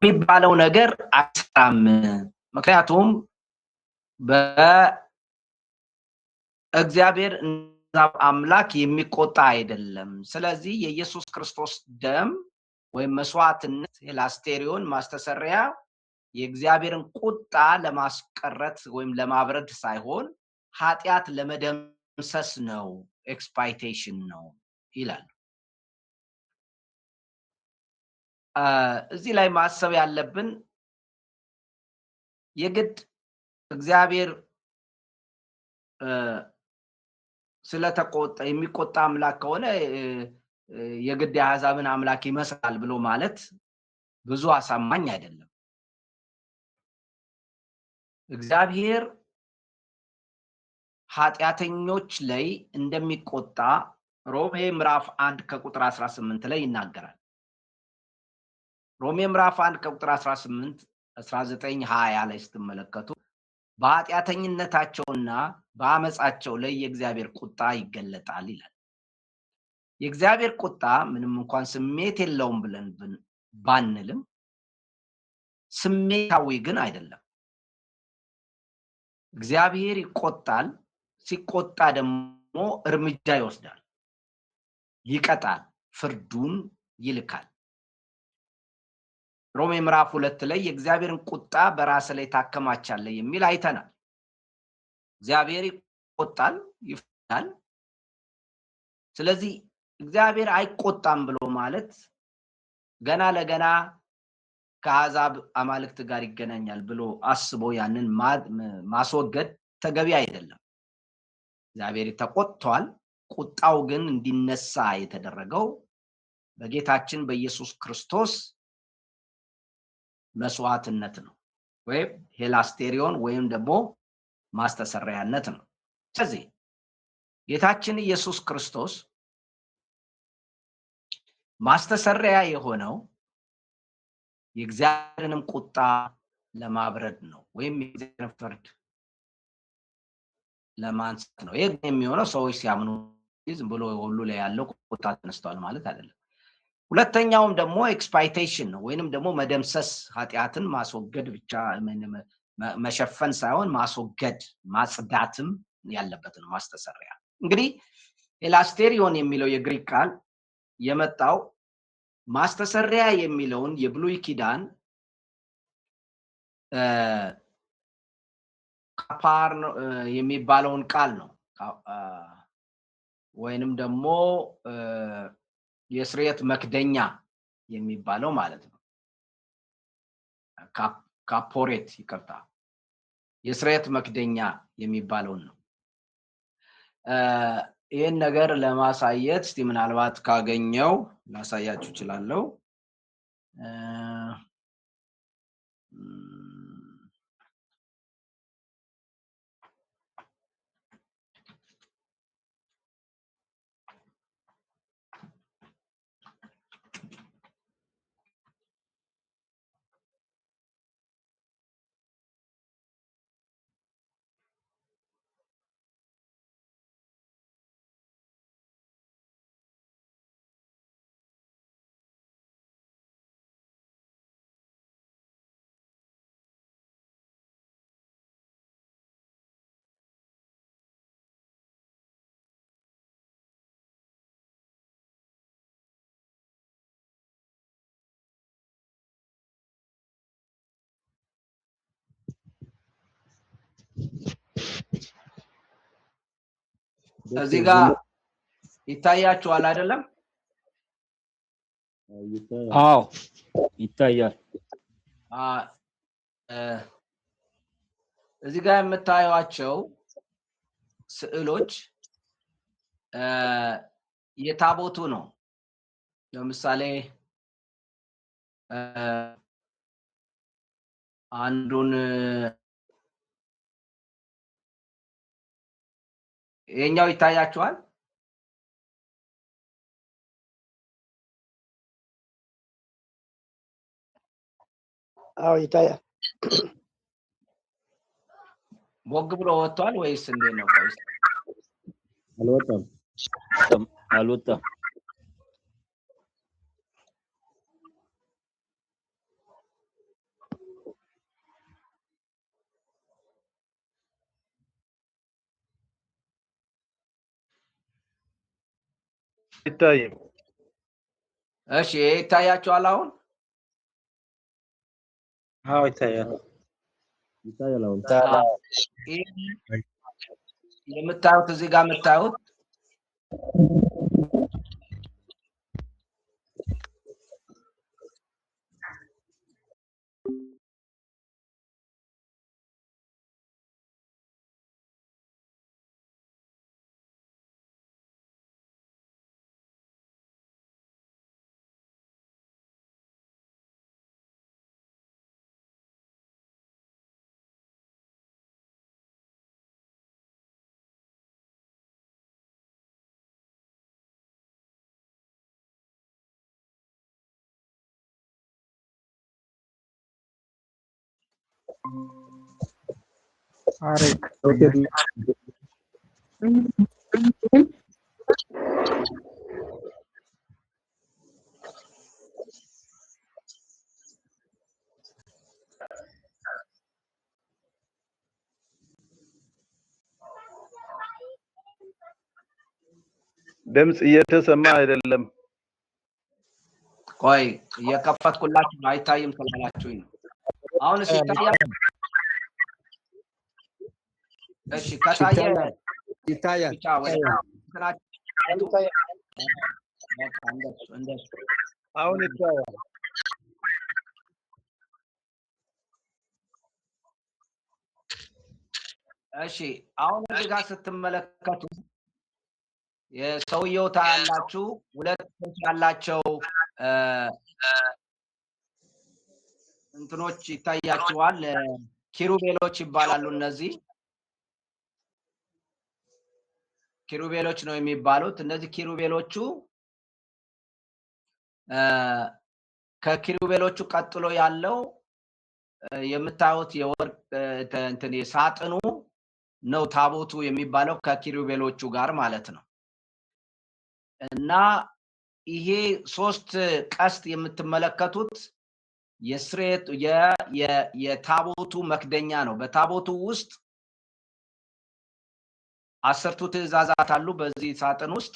የሚባለው ነገር አይሰራም። ምክንያቱም በእግዚአብሔር አምላክ የሚቆጣ አይደለም። ስለዚህ የኢየሱስ ክርስቶስ ደም ወይም መስዋዕትነት ሄላስቴሪዮን ማስተሰሪያ የእግዚአብሔርን ቁጣ ለማስቀረት ወይም ለማብረድ ሳይሆን ኃጢአት ለመደምሰስ ነው፣ ኤክስፓይቴሽን ነው ይላል። እዚህ ላይ ማሰብ ያለብን የግድ እግዚአብሔር ስለተቆጣ የሚቆጣ አምላክ ከሆነ የግድ የአሕዛብን አምላክ ይመስላል ብሎ ማለት ብዙ አሳማኝ አይደለም። እግዚአብሔር ኃጢአተኞች ላይ እንደሚቆጣ ሮሜ ምዕራፍ 1 ከቁጥር 18 ላይ ይናገራል። ሮሜ ምዕራፍ 1 ከቁጥር 18 19 20 ላይ ስትመለከቱ በኃጢአተኝነታቸውና በአመጻቸው ላይ የእግዚአብሔር ቁጣ ይገለጣል ይላል። የእግዚአብሔር ቁጣ ምንም እንኳን ስሜት የለውም ብለን ባንልም ስሜታዊ ግን አይደለም። እግዚአብሔር ይቆጣል። ሲቆጣ ደግሞ እርምጃ ይወስዳል፣ ይቀጣል፣ ፍርዱን ይልካል። ሮሜ ምዕራፍ 2 ላይ የእግዚአብሔርን ቁጣ በራስ ላይ ታከማቻለህ የሚል አይተናል። እግዚአብሔር ይቆጣል፣ ይፈርዳል። ስለዚህ እግዚአብሔር አይቆጣም ብሎ ማለት ገና ለገና ከአሕዛብ አማልክት ጋር ይገናኛል ብሎ አስቦ ያንን ማስወገድ ተገቢ አይደለም። እግዚአብሔር ተቆጥቷል። ቁጣው ግን እንዲነሳ የተደረገው በጌታችን በኢየሱስ ክርስቶስ መስዋዕትነት ነው፣ ወይም ሄላስቴሪዮን ወይም ደግሞ ማስተሰሪያነት ነው። ስለዚህ ጌታችን ኢየሱስ ክርስቶስ ማስተሰሪያ የሆነው የእግዚአብሔርንም ቁጣ ለማብረድ ነው፣ ወይም የእግዚአብሔርን ፍርድ ለማንሳት ነው። ይህ የሚሆነው ሰዎች ሲያምኑ ዝም ብሎ ሁሉ ላይ ያለው ቁጣ ተነስቷል ማለት አይደለም። ሁለተኛውም ደግሞ ኤክስፓይቴሽን ነው፣ ወይንም ደግሞ መደምሰስ፣ ኃጢአትን ማስወገድ ብቻ መሸፈን ሳይሆን ማስወገድ ማጽዳትም ያለበት ነው ማስተሰሪያ። እንግዲህ ሄላስቴሪዮን የሚለው የግሪክ ቃል የመጣው ማስተሰሪያ የሚለውን የብሉይ ኪዳን ካፓር የሚባለውን ቃል ነው፣ ወይንም ደግሞ የስርየት መክደኛ የሚባለው ማለት ነው። ካፖሬት ይቅርታ፣ የስርየት መክደኛ የሚባለውን ነው። ይህን ነገር ለማሳየት እስቲ ምናልባት ካገኘው ላሳያችሁ እችላለሁ። እዚህ ጋር ይታያችኋል አይደለም? አዎ ይታያል። እዚህ ጋር የምታዩዋቸው ስዕሎች የታቦቱ ነው። ለምሳሌ አንዱን ይሄኛው ይታያችኋል? አዎ ይታያል። ቦግ ብሎ ወጥቷል ወይስ እንዴት ነው? ቆይስ ይታይም። እሺ ይታያችኋል አሁን? አዎ ይታያል። ይታያል አሁን። የምታዩት እዚህ ጋር የምታዩት አሪክ ድምጽ እየተሰማ አይደለም። ቆይ እየከፈትኩላችሁ ነው፣ አይታይም ስላላችሁኝ ነው። አሁን ይታያል? እሺ ከታየ ይታያል። ብቻ ወደ አሁን ይታያል። እሺ አሁን እዚህ ጋር ስትመለከቱ የሰውየው ታያላችሁ። ሁለት ያላቸው እንትኖች ይታያችኋል። ኪሩቤሎች ይባላሉ። እነዚህ ኪሩቤሎች ነው የሚባሉት። እነዚህ ኪሩቤሎቹ ከኪሩቤሎቹ ቀጥሎ ያለው የምታዩት የወርቅ እንትን የሳጥኑ ነው ታቦቱ የሚባለው ከኪሩቤሎቹ ጋር ማለት ነው። እና ይሄ ሶስት ቀስት የምትመለከቱት የስሬት የታቦቱ መክደኛ ነው። በታቦቱ ውስጥ 10ቱ ትእዛዛት አሉ። በዚህ ሳጥን ውስጥ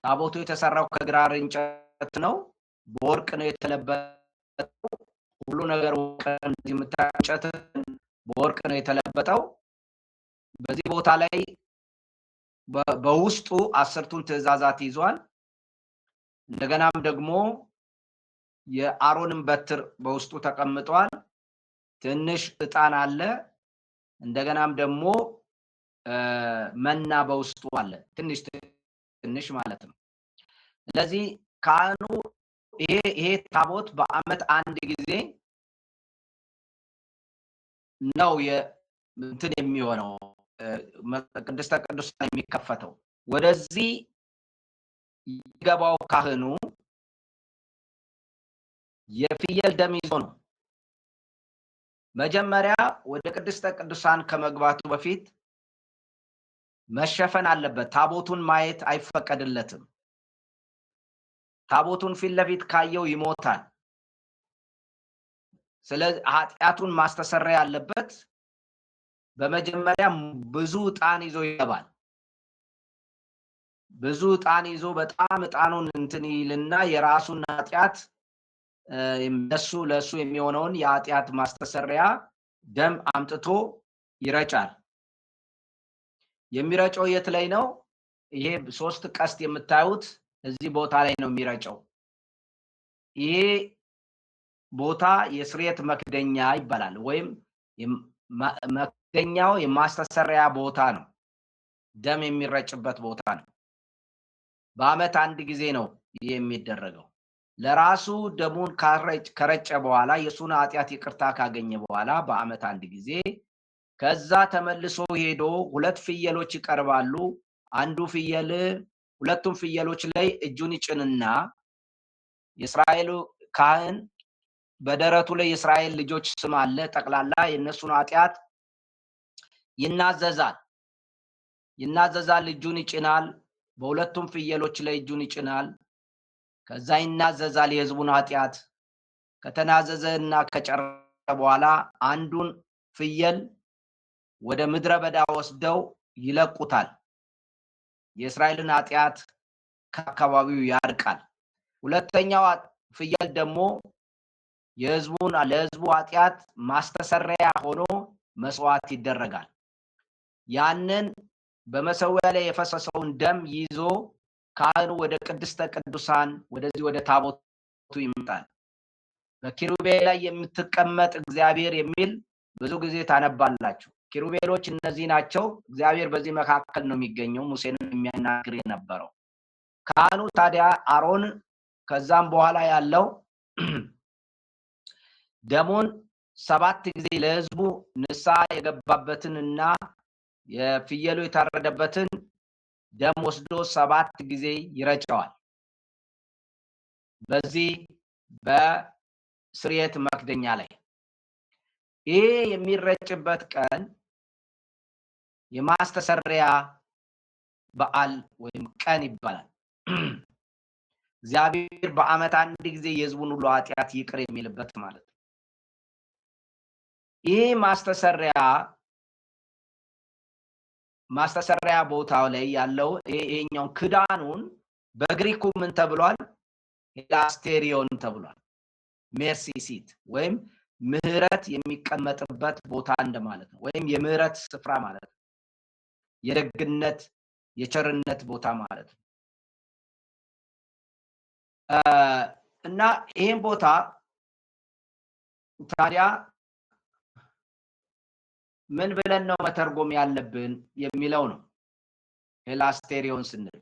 ታቦቱ የተሰራው ከግራር እንጨት ነው። በወርቅ ነው የተለበጠው። ሁሉ ነገር ወርቅ እንጨት በወርቅ ነው የተለበጠው። በዚህ ቦታ ላይ በውስጡ 10ቱን ትእዛዛት ይዟል። እንደገናም ደግሞ የአሮንን በትር በውስጡ ተቀምጧል። ትንሽ ዕጣን አለ። እንደገናም ደግሞ መና በውስጡ አለ። ትንሽ ማለት ነው። ስለዚህ ካህኑ ይሄ ታቦት በአመት አንድ ጊዜ ነው እንትን የሚሆነው ቅድስተ ቅዱሳን የሚከፈተው። ወደዚህ ይገባው ካህኑ የፍየል ደም ይዞ ነው። መጀመሪያ ወደ ቅድስተ ቅዱሳን ከመግባቱ በፊት መሸፈን አለበት። ታቦቱን ማየት አይፈቀድለትም። ታቦቱን ፊት ለፊት ካየው ይሞታል። ስለዚህ ኃጢአቱን ማስተሰረይ ያለበት በመጀመሪያ ብዙ ዕጣን ይዞ ይገባል። ብዙ ዕጣን ይዞ በጣም ዕጣኑን እንትን ይልና የራሱን ኃጢአት ለሱ የሚሆነውን የኃጢአት ማስተሰሪያ ደም አምጥቶ ይረጫል። የሚረጨው የት ላይ ነው? ይሄ ሶስት ቀስት የምታዩት እዚህ ቦታ ላይ ነው የሚረጨው። ይሄ ቦታ የስርየት መክደኛ ይባላል፣ ወይም መክደኛው የማስተሰሪያ ቦታ ነው። ደም የሚረጭበት ቦታ ነው። በአመት አንድ ጊዜ ነው ይሄ የሚደረገው። ለራሱ ደሙን ከረጨ በኋላ የሱን ኃጢአት ይቅርታ ካገኘ በኋላ በአመት አንድ ጊዜ ከዛ ተመልሶ ሄዶ ሁለት ፍየሎች ይቀርባሉ። አንዱ ፍየል ሁለቱም ፍየሎች ላይ እጁን ይጭንና የእስራኤሉ ካህን በደረቱ ላይ የእስራኤል ልጆች ስም አለ። ጠቅላላ የነሱን ኃጢአት ይናዘዛል። እጁን ይጭናል። በሁለቱም ፍየሎች ላይ እጁን ይጭናል። ከዛ ይናዘዛል የህዝቡን ኃጢአት። ከተናዘዘና ከጨረሰ በኋላ አንዱን ፍየል ወደ ምድረ በዳ ወስደው ይለቁታል። የእስራኤልን ኃጢአት ከአካባቢው ያርቃል። ሁለተኛው ፍየል ደግሞ ለህዝቡ ኃጢአት ማስተሰረያ ሆኖ መስዋዕት ይደረጋል። ያንን በመሰዊያ ላይ የፈሰሰውን ደም ይዞ ካህኑ ወደ ቅድስተ ቅዱሳን ወደ ታቦቱ ይመጣል። በኪሩቤል ላይ የምትቀመጥ እግዚአብሔር የሚል ብዙ ጊዜ ታነባላችሁ። ኪሩቤሎች እነዚህ ናቸው። እግዚአብሔር በዚህ መካከል ነው የሚገኘው፣ ሙሴንን የሚያናግር የነበረው። ካህኑ ታዲያ አሮን ከዛም በኋላ ያለው ደሙን 7 ጊዜ ለህዝቡ ንስሐ የገባበትንና የፍየሉ የታረደበትን ደም ወስዶ 7 ጊዜ ይረጨዋል። በዚህ በስርየት መክደኛ ላይ ይሄ የሚረጭበት ቀን የማስተሰሪያ በዓል ወይም ቀን ይባላል። እግዚአብሔር በአመት አንድ ጊዜ የህዝቡን ሁሉ ኃጢአት ይቅር የሚልበት ማለት ነው። ይሄ ማስተሰሪያ ቦታው ላይ ያለው ይሄኛው ክዳኑን በግሪኩ ምን ተብሏል? ሂላስቴሪዮን ተብሏል። ሜርሲ ሲት ወይም ምህረት የሚቀመጥበት ቦታ እንደማለት ነው። ወይም የምህረት ስፍራ ማለት ነው። የደግነት የቸርነት ቦታ ማለት ነው። እና ይሄን ቦታ ታዲያ ምን ብለን ነው መተርጎም ያለብን የሚለው ነው። ሂላስቴሪዮን ስንል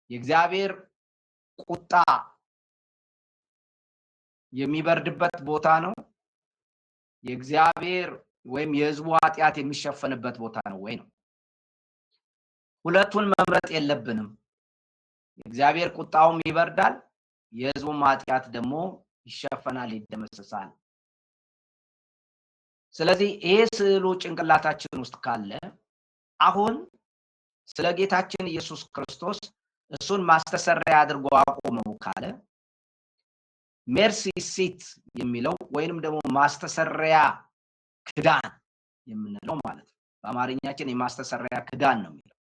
የእግዚአብሔር ቁጣ የሚበርድበት ቦታ ነው። የእግዚአብሔር ወይም የህዝቡ ኃጢአት የሚሸፈንበት ቦታ ነው ወይ ነው። ሁለቱን መምረጥ የለብንም። የእግዚአብሔር ቁጣውም ይበርዳል፣ የህዝቡም ኃጢአት ደግሞ ይሸፈናል፣ ይደመሰሳል። ስለዚህ ይሄ ስዕሉ ጭንቅላታችን ውስጥ ካለ አሁን ስለ ጌታችን ኢየሱስ ክርስቶስ እሱን ማስተሰሪያ አድርጎ አቆመው ካለ ሜርሲ ሲት የሚለው ወይንም ደግሞ ማስተሰሪያ ክዳን የምንለው ማለት ነው። በአማርኛችን የማስተሰሪያ ክዳን ነው የሚለው።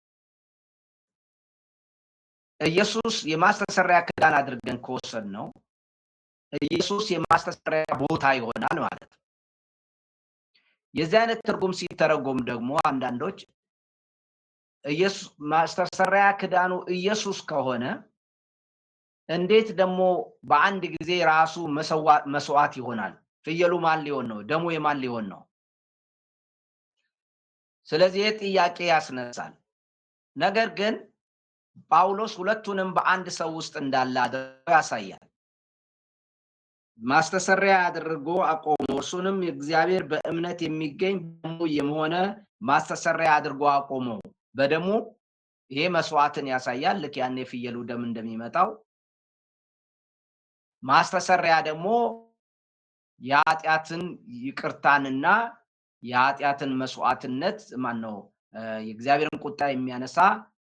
ኢየሱስ የማስተሰሪያ ክዳን አድርገን ከወሰድነው ኢየሱስ የማስተሰሪያ ቦታ ይሆናል ማለት ነው። የዚህ አይነት ትርጉም ሲተረጎም ደግሞ አንዳንዶች ኢየሱስ ማስተሰሪያ ክዳኑ ኢየሱስ ከሆነ እንዴት ደግሞ በአንድ ጊዜ ራሱ መስዋዕት ይሆናል? ፍየሉ ማን ሊሆን ነው? ደሙ የማን ሊሆን ነው? ስለዚህ ጥያቄ ያስነሳል። ነገር ግን ጳውሎስ ሁለቱንም በአንድ ሰው ውስጥ እንዳለ አድርጎ ያሳያል። ማስተሰሪያ አድርጎ አቆሞ እርሱንም እግዚአብሔር በእምነት የሚገኝ ደሙ የሆነ ማስተሰሪያ አድርጎ አቆሞ በደሙ ይሄ መስዋዕትን ያሳያል። ልክ ያኔ ፍየሉ ደም እንደሚመጣው ማስተሰሪያ ደግሞ የኃጢአትን ይቅርታንና የኃጢአትን መስዋዕትነት ማነው የእግዚአብሔርን ቁጣ የሚያነሳ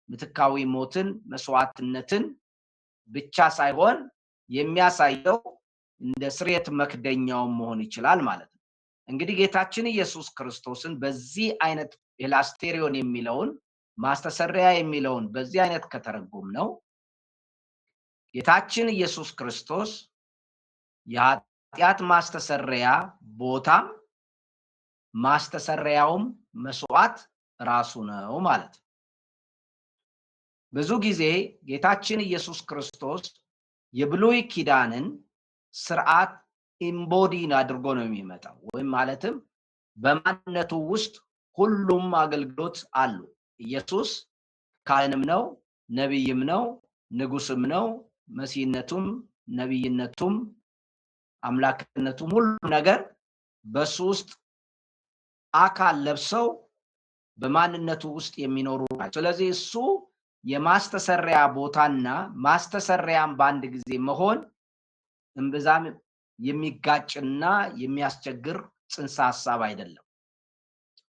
ምትካዊ ሞትን መስዋዕትነትን ብቻ ሳይሆን የሚያሳየው እንደ ስርየት መክደኛው መሆን ይችላል ማለት ነው። እንግዲህ ጌታችን ኢየሱስ ክርስቶስን በዚህ አይነት ሂላስቴሪዮን የሚለውን ማስተሰሪያ የሚለውን በዚህ አይነት ከተረጎም ነው ጌታችን ኢየሱስ ክርስቶስ የኃጢአት ማስተሰሪያ ቦታም ማስተሰሪያውም መስዋዕት ራሱ ነው ማለት ነው። ብዙ ጊዜ ጌታችን ኢየሱስ ክርስቶስ የብሉይ ኪዳንን ስርዓት ኢምቦዲን አድርጎ ነው የሚመጣው። ወይም ማለትም በማንነቱ ውስጥ ሁሉም አገልግሎት አሉ። ኢየሱስ ካህንም ነው፣ ነብይም ነው፣ ንጉስም ነው። መሲህነቱም ነብይነቱም አምላክነቱም ሁሉ ነገር በሱ ውስጥ አካል ለብሰው በማንነቱ ውስጥ የሚኖሩ ናቸው። ስለዚህ እሱ የማስተሰሪያ ቦታና ማስተሰሪያም በአንድ ጊዜ መሆን እምብዛም የሚጋጭና የሚያስቸግር ጽንሰ ሐሳብ አይደለም።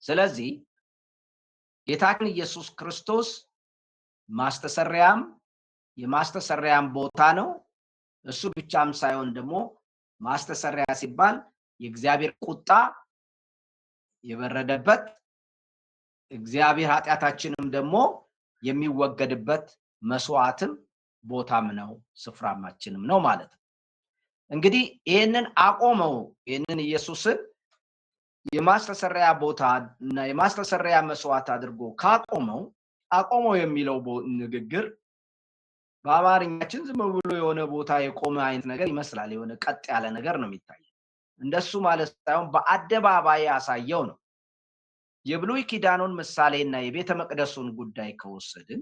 ስለዚህ ጌታችን ኢየሱስ ክርስቶስ ማስተሰሪያም የማስተሰሪያም ቦታ ነው። እሱ ብቻም ሳይሆን ደግሞ ማስተሰሪያ ሲባል የእግዚአብሔር ቁጣ የበረደበት እግዚአብሔር ኃጢአታችንም ደግሞ የሚወገድበት መስዋዕትም ቦታም ነው ስፍራማችንም ነው ማለት ነው። እንግዲህ ይሄንን አቆመው ይሄንን ኢየሱስን የማስተሰሪያ ቦታ እና የማስተሰሪያ መስዋዕት አድርጎ አቆመው የሚለው ንግግር በአማርኛችን ዝም ብሎ የሆነ ቦታ የቆመ አይነት ነገር ይመስላል። የሆነ ቀጥ ያለ ነገር ነው የሚታየው። እንደሱ ማለት ሳይሆን በአደባባይ ያሳየው ነው። የብሉይ ኪዳኑን ምሳሌና የቤተ መቅደሱን ጉዳይ ከወሰድን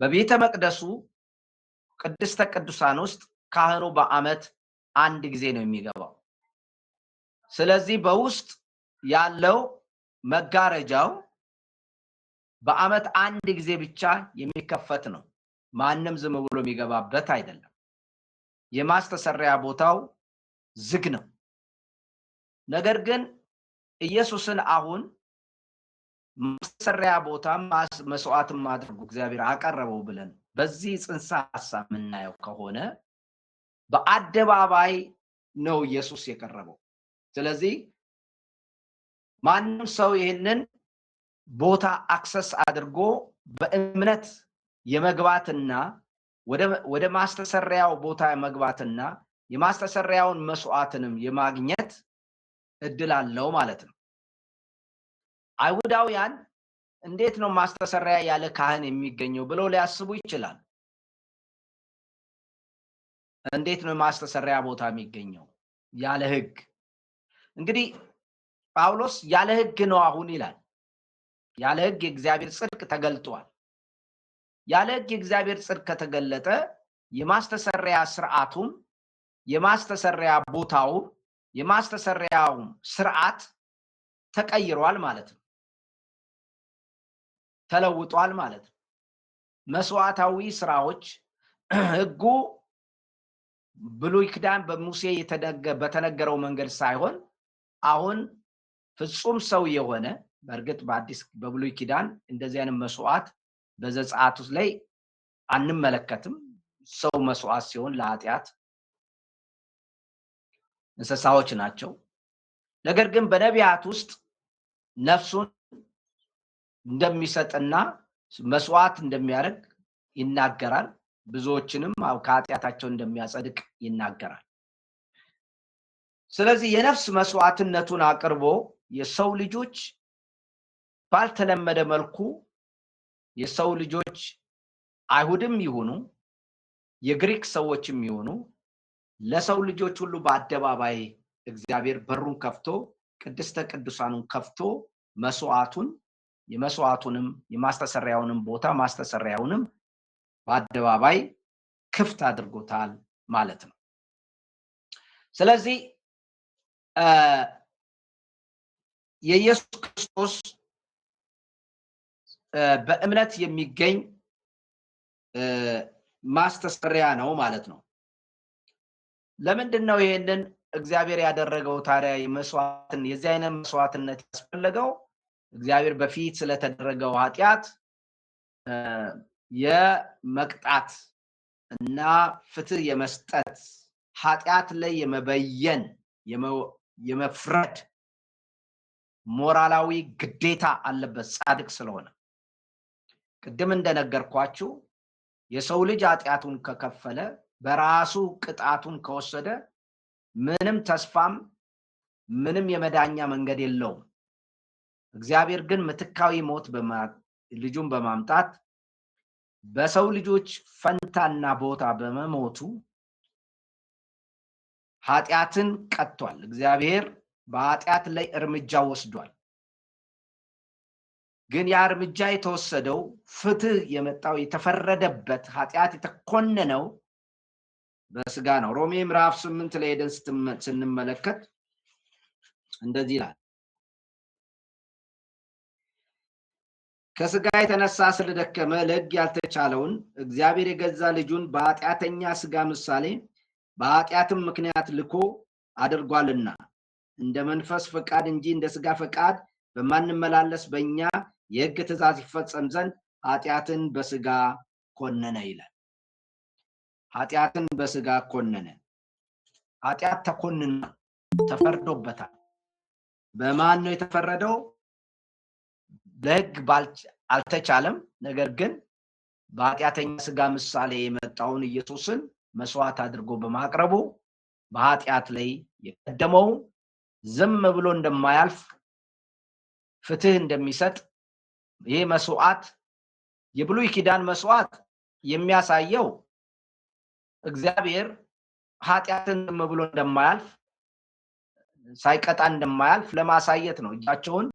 በቤተ መቅደሱ ቅድስተ ቅዱሳን ውስጥ ካህኑ በአመት አንድ ጊዜ ነው የሚገባው። ስለዚህ በውስጥ ያለው መጋረጃው በአመት አንድ ጊዜ ብቻ የሚከፈት ነው። ማንም ዝም ብሎ የሚገባበት አይደለም። የማስተሰሪያ ቦታው ዝግ ነው። ነገር ግን ኢየሱስን አሁን ማስተሰሪያ ቦታ መስዋዕትም አድርጎ እግዚአብሔር አቀረበው ብለን በዚህ ጽንሰ ሐሳብ የምናየው ከሆነ በአደባባይ ነው ኢየሱስ የቀረበው። ስለዚህ ማንም ሰው ይሄንን ቦታ አክሰስ አድርጎ በእምነት የመግባትና ወደ ማስተሰሪያው ቦታ የመግባትና የማስተሰሪያውን መስዋዕትንም የማግኘት እድል አለው ማለት ነው። አይሁዳውያን እንዴት ነው ማስተሰሪያ ያለ ካህን የሚገኘው ብለው ሊያስቡ ይችላል። እንዴት ነው ማስተሰሪያ ቦታ የሚገኘው ያለ ሕግ? እንግዲህ ጳውሎስ ያለ ሕግ ነው አሁን ይላል። ያለ ሕግ የእግዚአብሔር ጽድቅ ተገልጧል። ያለ ሕግ የእግዚአብሔር ጽድቅ ከተገለጠ የማስተሰሪያ ስርዓቱም የማስተሰሪያ ቦታው የማስተሰሪያው ስርዓት ተቀይሯል ማለት ነው። ተለውጧል ማለት ነው። መስዋዕታዊ ስራዎች ሕጉ ብሉይ ኪዳን በሙሴ በተነገረው መንገድ ሳይሆን አሁን ፍጹም ሰው የሆነ በእርግጥ በብሉይ ኪዳን እንደዚህ አይነት መስዋዕት በዘጸአት ውስጥ ላይ አንመለከትም። ሰው መስዋዕት ሲሆን ለኃጢአት እንስሳዎች ናቸው። ነገር ግን በነቢያት ውስጥ ነፍሱን እንደሚሰጥና መስዋዕት እንደሚያደርግ ይናገራል። ብዙዎችንም ከኃጢአታቸው እንደሚያጸድቅ ይናገራል። ስለዚህ የነፍስ መስዋዕትነቱን አቅርቦ የሰው ልጆች ባልተለመደ መልኩ የሰው ልጆች አይሁድም ይሁኑ የግሪክ ሰዎችም ይሁኑ ለሰው ልጆች ሁሉ በአደባባይ እግዚአብሔር በሩን ከፍቶ ቅድስተ ቅዱሳኑን ከፍቶ የመስዋዕቱንም የማስተሰሪያውንም ቦታ ማስተሰሪያውንም በአደባባይ ክፍት አድርጎታል ማለት ነው። ስለዚህ የኢየሱስ ክርስቶስ በእምነት የሚገኝ ማስተሰሪያ ነው ማለት ነው። ለምንድን ነው ይሄንን እግዚአብሔር ያደረገው ታዲያ? የዚህ አይነት መስዋዕትነት ያስፈልገው እግዚአብሔር በፊት ስለተደረገው ኃጢአት የመቅጣት እና ፍትህ የመስጠት ኃጢአት ላይ የመበየን የመፍረድ ሞራላዊ ግዴታ አለበት ጻድቅ ስለሆነ። ቅድም እንደነገርኳችሁ የሰው ልጅ ኃጢአቱን ከከፈለ በራሱ ቅጣቱን ከወሰደ ምንም ተስፋም ምንም የመዳኛ መንገድ የለውም። እግዚአብሔር ግን ምትካዊ ሞት ልጁን በማምጣት በሰው ልጆች ፈንታና ቦታ በመሞቱ ኃጢአትን ቀጥቷል። እግዚአብሔር በኃጢአት ላይ እርምጃ ወስዷል። ግን ያ እርምጃ የተወሰደው ፍትህ የመጣው የተፈረደበት ኃጢአት የተኮነነው በስጋ ነው። ሮሜ ምዕራፍ 8 ላይ ሄደን ስንመለከት እንደዚህ ይላል። ከስጋ የተነሳ ስለደከመ ለሕግ ያልተቻለውን እግዚአብሔር የገዛ ልጁን በኃጢአተኛ ስጋ ምሳሌ በኃጢአትም ምክንያት ልኮ አድርጓልና እንደ መንፈስ ፈቃድ እንጂ እንደ ስጋ ፈቃድ በማንመላለስ በእኛ የሕግ ትእዛዝ ይፈጸም ዘንድ ኃጢአትን በስጋ ኮነነ ይላል። ኃጢአትን በስጋ ኮነነ። ኃጢአት ተኮንና ተፈርዶበታል። በማን ነው የተፈረደው? ለሕግ አልተቻለም። ነገር ግን በኃጢአተኛ ስጋ ምሳሌ የመጣውን ኢየሱስን መስዋዕት አድርጎ በማቅረቡ በኃጢአት ላይ የቀደመው ዝም ብሎ እንደማያልፍ ፍትህ እንደሚሰጥ ይሄ መስዋዕት የብሉይ ኪዳን መስዋዕት የሚያሳየው እግዚአብሔር ኃጢአትን ዝም ብሎ እንደማያልፍ ሳይቀጣ እንደማያልፍ ለማሳየት ነው። እጃቸውን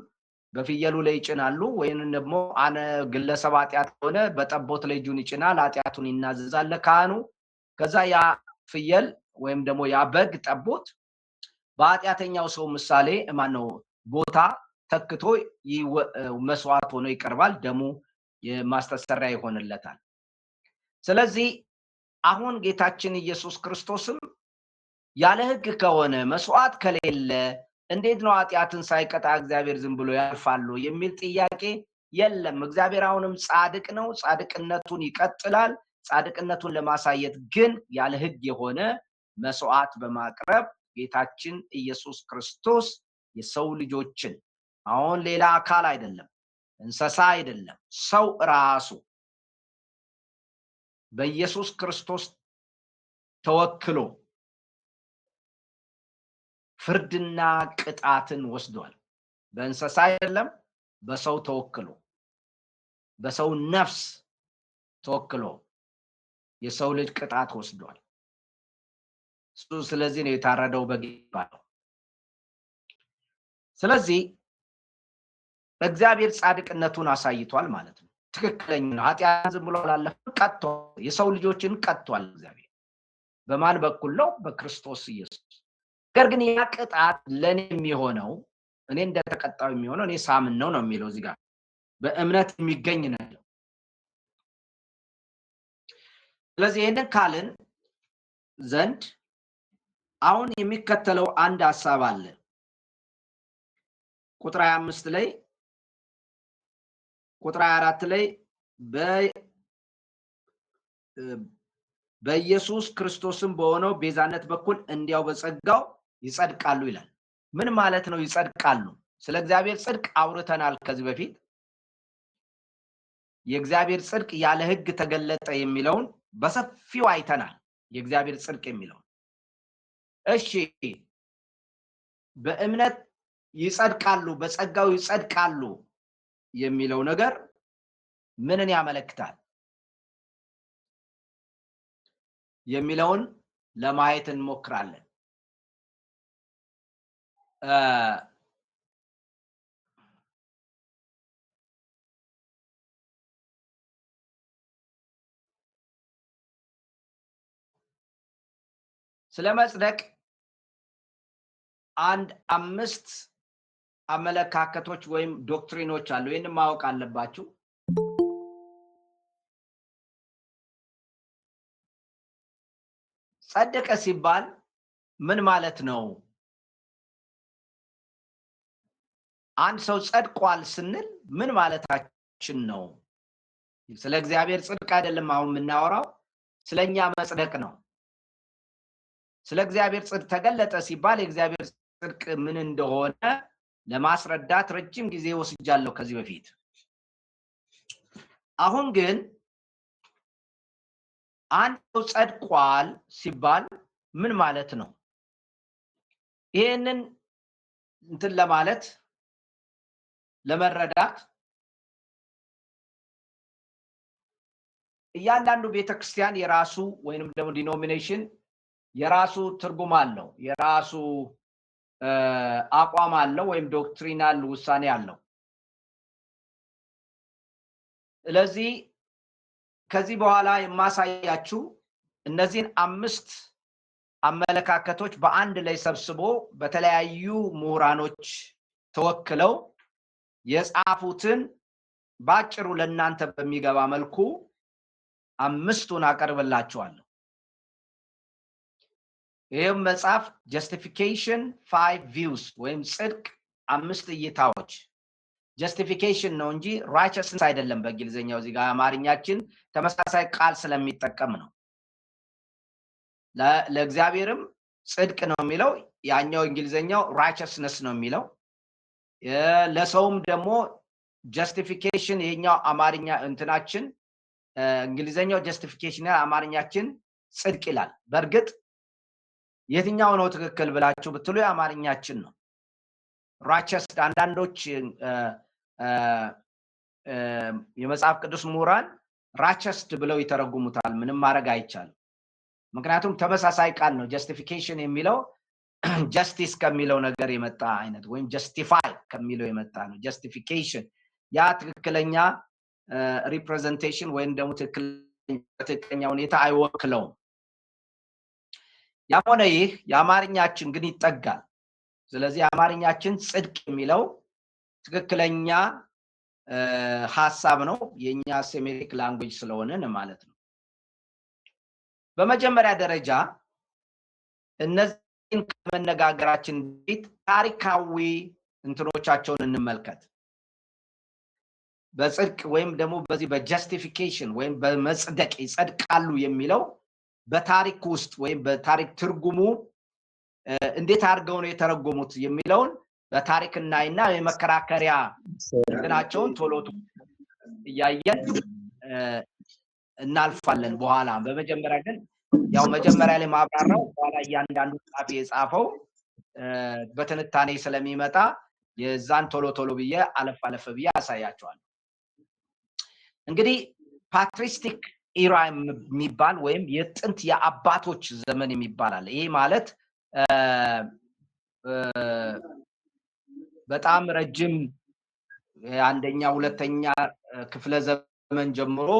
በፍየሉ ላይ ይጭናሉ ወይንም ደግሞ አነ ግለሰብ ኃጢአት ሆነ በጠቦት ላይ እጁን ይጭናል፣ ኃጢአቱን ይናዘዛል ለካህኑ። ከዛ ያ ፍየል ወይም ደግሞ ያ በግ ጠቦት በኃጢአተኛው ሰው ምሳሌ ማነው ቦታ ተክቶ መስዋዕት ሆኖ ይቀርባል፣ ደሙ የማስተሰሪያ ይሆንለታል። ስለዚህ አሁን ጌታችን ኢየሱስ ክርስቶስም ያለ ሕግ ከሆነ መስዋዕት ከሌለ እንዴት ነው ኃጢአትን ሳይቀጣ እግዚአብሔር ዝም ብሎ ያልፋሉ የሚል ጥያቄ የለም። እግዚአብሔር አሁንም ጻድቅ ነው፣ ጻድቅነቱን ይቀጥላል። ጻድቅነቱን ለማሳየት ግን ያለ ሕግ የሆነ መስዋዕት በማቅረብ ጌታችን ኢየሱስ ክርስቶስ የሰው ልጆችን አሁን ሌላ አካል አይደለም፣ እንስሳ አይደለም፣ ሰው ራሱ በኢየሱስ ክርስቶስ ተወክሎ ፍርድና ቅጣትን ወስዷል። በእንስሳ አይደለም፣ በሰው ተወክሎ በሰው ነፍስ ተወክሎ የሰው ልጅ ቅጣት ወስዷል። ስለዚህ ነው የታረደው በግ ይባላል። ስለዚህ እግዚአብሔር ጻድቅነቱን አሳይቷል ማለት ነው። ትክክለኛ ነው። ኃጢአትን ዝም ብሎ አላለፈም፣ ቀጥቷል። የሰው ልጆችን ቀጥቷል እግዚአብሔር። በማን በኩል ነው? በክርስቶስ ኢየሱስ። ነገር ግን ያ ቅጣት ለኔ የሚሆነው እኔ እንደተቀጣው የሚሆነው እኔ ሳምን ነው የሚለው እዚህ ጋር በእምነት የሚገኝ ነው። ስለዚህ ይሄንን ካልን ዘንድ አሁን የሚከተለው አንድ ሐሳብ አለ። ቁጥር 25 ላይ ቁጥር 24 ላይ በኢየሱስ ክርስቶስም በሆነው ቤዛነት በኩል እንዲያው በጸጋው ይጸድቃሉ ይላል። ምን ማለት ነው ይጸድቃሉ? ስለ እግዚአብሔር ጽድቅ አውርተናል ከዚህ በፊት። የእግዚአብሔር ጽድቅ ያለ ሕግ ተገለጠ የሚለውን በሰፊው አይተናል። የእግዚአብሔር ጽድቅ የሚለው እሺ፣ በእምነት ይጸድቃሉ፣ በጸጋው ይጸድቃሉ የሚለው ነገር ምንን ያመለክታል የሚለውን ለማየት እንሞክራለን። ስለ መጽደቅ አንድ 5 አመለካከቶች ወይም ዶክትሪኖች አሉ። ይሄንን ማወቅ አለባችሁ። ጸደቀ ሲባል ምን ማለት ነው? አንድ ሰው ጸድቋል ስንል ምን ማለታችን ነው? ስለ እግዚአብሔር ጽድቅ አይደለም አሁን የምናወራው፣ ስለኛ መጽደቅ ነው። ስለ እግዚአብሔር ጽድቅ ተገለጠ ሲባል የእግዚአብሔር ጽድቅ ምን እንደሆነ ለማስረዳት ረጅም ጊዜ ወስጃለሁ ከዚህ በፊት። አሁን ግን አንድ ሰው ጸድቋል ሲባል ምን ማለት ነው? ይሄንን እንትን ለማለት ለመረዳት እያንዳንዱ ቤተክርስቲያን የራሱ ወይንም ደግሞ ዲኖሚኔሽን የራሱ ትርጉም አለው፣ የራሱ አቋም አለው ወይም ዶክትሪናል ውሳኔ አለው። ስለዚህ ከዚህ በኋላ የማሳያችሁ እነዚህን 5 አመለካከቶች በአንድ ላይ ሰብስቦ በተለያዩ ምሁራኖች ተወክለው የጻፉትን ባጭሩ ለእናንተ በሚገባ መልኩ 5ቱን አቀርብላችኋለሁ። ይህም መጽሐፍ ጀስቲፊኬሽን 5 ቪውስ ወይም ጽድቅ 5 እይታዎች፣ ጀስቲፊኬሽን ነው እንጂ ራይቸስነስ አይደለም። በእንግሊዝኛው እዚህ ጋር አማርኛችን ተመሳሳይ ቃል ስለሚጠቀም ነው። ለእግዚአብሔርም ጽድቅ ነው የሚለው፣ ያኛው እንግሊዝኛው ራይቸስነስ ነው የሚለው። ለሰውም ደግሞ ጀስቲፊኬሽን ይሄኛው አማርኛ እንትናችን እንግሊዘኛው ጀስቲፊኬሽን አማርኛችን ጽድቅ ይላል። በእርግጥ የትኛው ነው ትክክል ብላችሁ ብትሉ የአማርኛችን ነው። ራቸስ አንዳንዶች የመጽሐፍ ቅዱስ ምሁራን ራቸስድ ብለው ይተረጉሙታል። ምንም ማድረግ አይቻልም። ምክንያቱም ተመሳሳይ ቃል ነው። ጀስቲፊኬሽን የሚለው ጀስቲስ ከሚለው ነገር የመጣ አይነት ወይም ጀስቲፋይ ከሚለው የመጣ ነው። ጀስቲፊኬሽን ያ ትክክለኛ ሪፕሬዘንቴሽን ወይም ደግሞ ትክክለኛ ሁኔታ አይወክለውም። ያም ሆነ ይህ የአማርኛችን ግን ይጠጋል። ስለዚህ የአማርኛችን ጽድቅ የሚለው ትክክለኛ ሐሳብ ነው። የኛ ሴሜቲክ ላንጉዌጅ ስለሆነ ማለት ነው። በመጀመሪያ ደረጃ እነዚህን ከመነጋገራችን በፊት ታሪካዊ እንትኖቻቸውን እንመልከት። በጽድቅ ወይም ደግሞ በዚህ በጀስቲፊኬሽን ወይም በመጽደቅ ይጸድቃሉ የሚለው በታሪክ ውስጥ ወይም በታሪክ ትርጉሙ እንዴት አድርገው ነው የተረጎሙት የሚለውን በታሪክ እናይና የመከራከሪያ እንትናቸውን ቶሎ እያየን እናልፋለን በኋላ። በመጀመሪያ ግን ያው መጀመሪያ ላይ ማብራራው በኋላ እያንዳንዱ ጻፊ የጻፈው በትንታኔ ስለሚመጣ የዛን ቶሎ ብዬ አለፍ ብዬ አሳያቸዋለሁ። እንግዲህ ፓትሪስቲክ ኢራ የሚባል ወይም የጥንት የአባቶች ዘመን የሚባላል። ይሄ ማለት በጣም ረጅም አንደኛ ሁለተኛ ክፍለ ዘመን ጀምሮ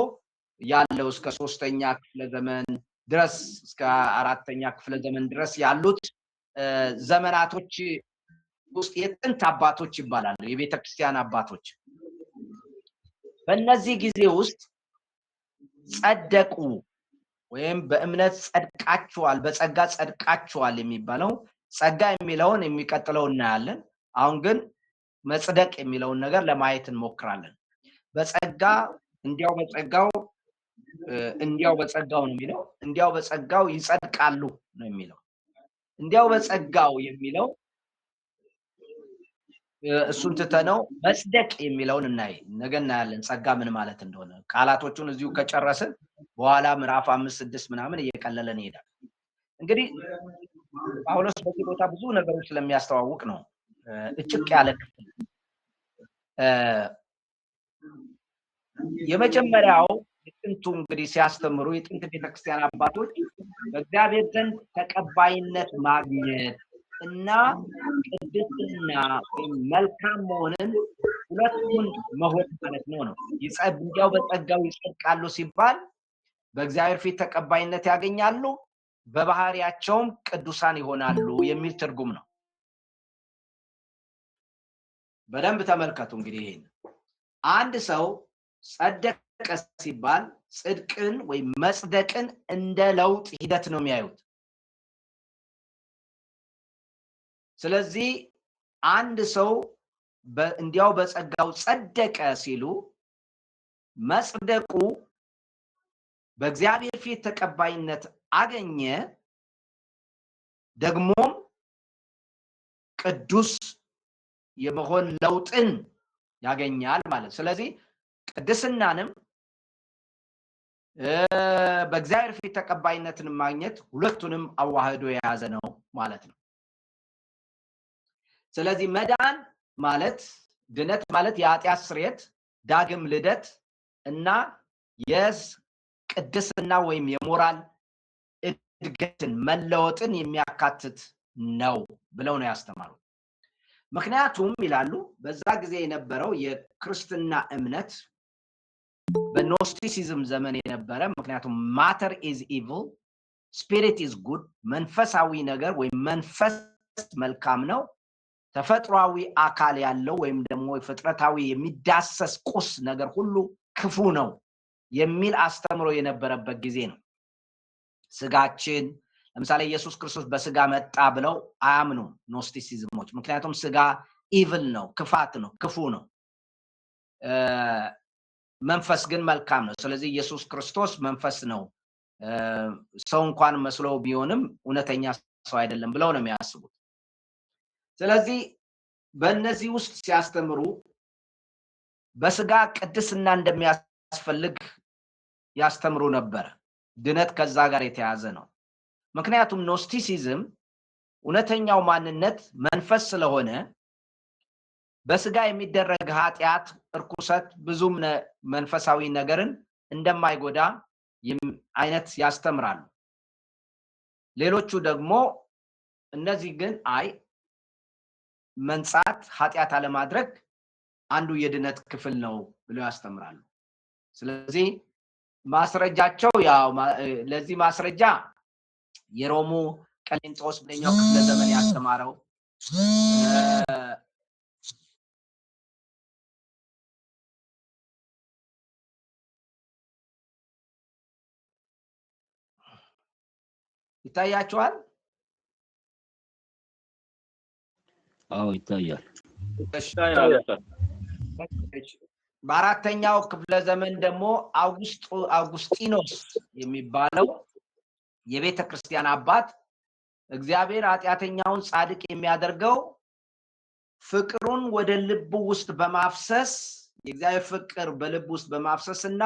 ያለው እስከ ሶስተኛ ክፍለ ዘመን ድረስ እስከ አራተኛ ክፍለ ዘመን ድረስ ያሉት ዘመናቶች ውስጥ የጥንት አባቶች ይባላሉ፣ የቤተክርስቲያን አባቶች። በእነዚህ ጊዜ ውስጥ ጸደቁ ወይም በእምነት ጸድቃችኋል፣ በጸጋ ጸድቃችኋል የሚባለው ጸጋ የሚለውን የሚቀጥለው እናያለን። አሁን ግን መጽደቅ የሚለውን ነገር ለማየት እንሞክራለን። በጸጋ እንዲያው በጸጋው ነው የሚለው። እንዲያው በጸጋው ይጸድቃሉ ነው የሚለው። እንዲያው በጸጋው የሚለው እሱን ትተነው መጽደቅ የሚለውን ነገ እናያለን ጸጋ ምን ማለት እንደሆነ። ቃላቶቹን እዚሁ ከጨረስን በኋላ ምዕራፍ 5 6 ምናምን እየቀለለን ይሄዳል። እንግዲህ ጳውሎስ በዚህ ቦታ ብዙ ነገሮች ስለሚያስተዋውቅ ነው እጭቅ ያለ ክፍል። የመጀመሪያው የጥንቱ እንግዲህ ሲያስተምሩ የጥንት ቤተክርስቲያን አባቶች በእግዚአብሔር ዘንድ ተቀባይነት ማግኘት እና ቅድስና ወይም መልካም መሆንን ሁለቱን መሆን ማለት ነው። እንዲያው በጸጋው ይጸድቃሉ ሲባል በእግዚአብሔር ፊት ተቀባይነት ያገኛሉ፣ በባህሪያቸውም ቅዱሳን ይሆናሉ የሚል ትርጉም ነው። በደንብ ተመልከቱ። እንግዲህ ይሄን አንድ ሰው ጸደቀ ሲባል ጽድቅን ወይም መጽደቅን እንደ ለውጥ ሂደት ነው የሚያዩት። ስለዚህ አንድ ሰው እንዲያው በጸጋው ጸደቀ ሲሉ መጽደቁ በእግዚአብሔር ፊት ተቀባይነት አገኘ፣ ደግሞም ቅዱስ የመሆን ለውጥን ያገኛል ማለት። ስለዚህ ቅድስናንም በእግዚአብሔር ፊት ተቀባይነትን ማግኘት ሁለቱንም አዋህዶ የያዘ ነው ማለት ነው። ስለዚህ መዳን ማለት ድነት ማለት የኃጢአት ስርየት፣ ዳግም ልደት እና የቅድስና ወይም የሞራል እድገትን መለወጥን የሚያካትት ነው ብለው ነው ያስተማሩት። ምክንያቱም ይላሉ በዛ ጊዜ የነበረው የክርስትና እምነት በኖስቲሲዝም ዘመን የነበረ፣ ምክንያቱም ማተር ኢዝ ኢቪል ስፒሪት ኢዝ ጉድ፣ መንፈሳዊ ነገር ወይም መንፈስ መልካም ነው፣ ተፈጥሯዊ አካል ያለው ወይም ደግሞ ፍጥረታዊ የሚዳሰስ ቁስ ነገር ሁሉ ክፉ ነው የሚል አስተምሮ የነበረበት ጊዜ ነው። ስጋችን ለምሳሌ ኢየሱስ ክርስቶስ በስጋ መጣ ብለው አያምኑም ኖስቲሲዝሞች። ምክንያቱም ስጋ ኢቪል ነው፣ ክፋት ነው፣ ክፉ ነው። መንፈስ ግን መልካም ነው። ስለዚህ ኢየሱስ ክርስቶስ መንፈስ ነው፣ ሰው እንኳን መስሎ ቢሆንም እውነተኛ ሰው አይደለም ብለው ነው የሚያስቡት። ስለዚህ በእነዚህ ውስጥ ሲያስተምሩ በስጋ ቅድስና እንደሚያስፈልግ ያስተምሩ ነበር። ድነት ከዛ ጋር የተያዘ ነው። ምክንያቱም ኖስቲሲዝም እውነተኛው ማንነት መንፈስ ስለሆነ በስጋ የሚደረግ ኃጢአት፣ እርኩሰት ብዙም መንፈሳዊ ነገርን እንደማይጎዳ አይነት ያስተምራሉ። ሌሎቹ ደግሞ እነዚህ ግን አይ መንጻት ኃጢአት አለማድረግ አንዱ የድነት ክፍል ነው ብለው ያስተምራሉ። ስለዚህ ማስረጃቸው ያው ለዚህ ማስረጃ የሮሙ ቀሌንጦስ በኛው ክፍለ ዘመን ያስተማረው ይታያችኋል? አዎ ይታያል። በአራተኛው ክፍለ ዘመን ደግሞ አውጉስጢኖስ የሚባለው የቤተ ክርስቲያን አባት እግዚአብሔር ኃጢአተኛውን ጻድቅ የሚያደርገው ፍቅሩን ወደ ልቡ ውስጥ በማፍሰስ የእግዚአብሔር ፍቅር በልቡ ውስጥ በማፍሰስና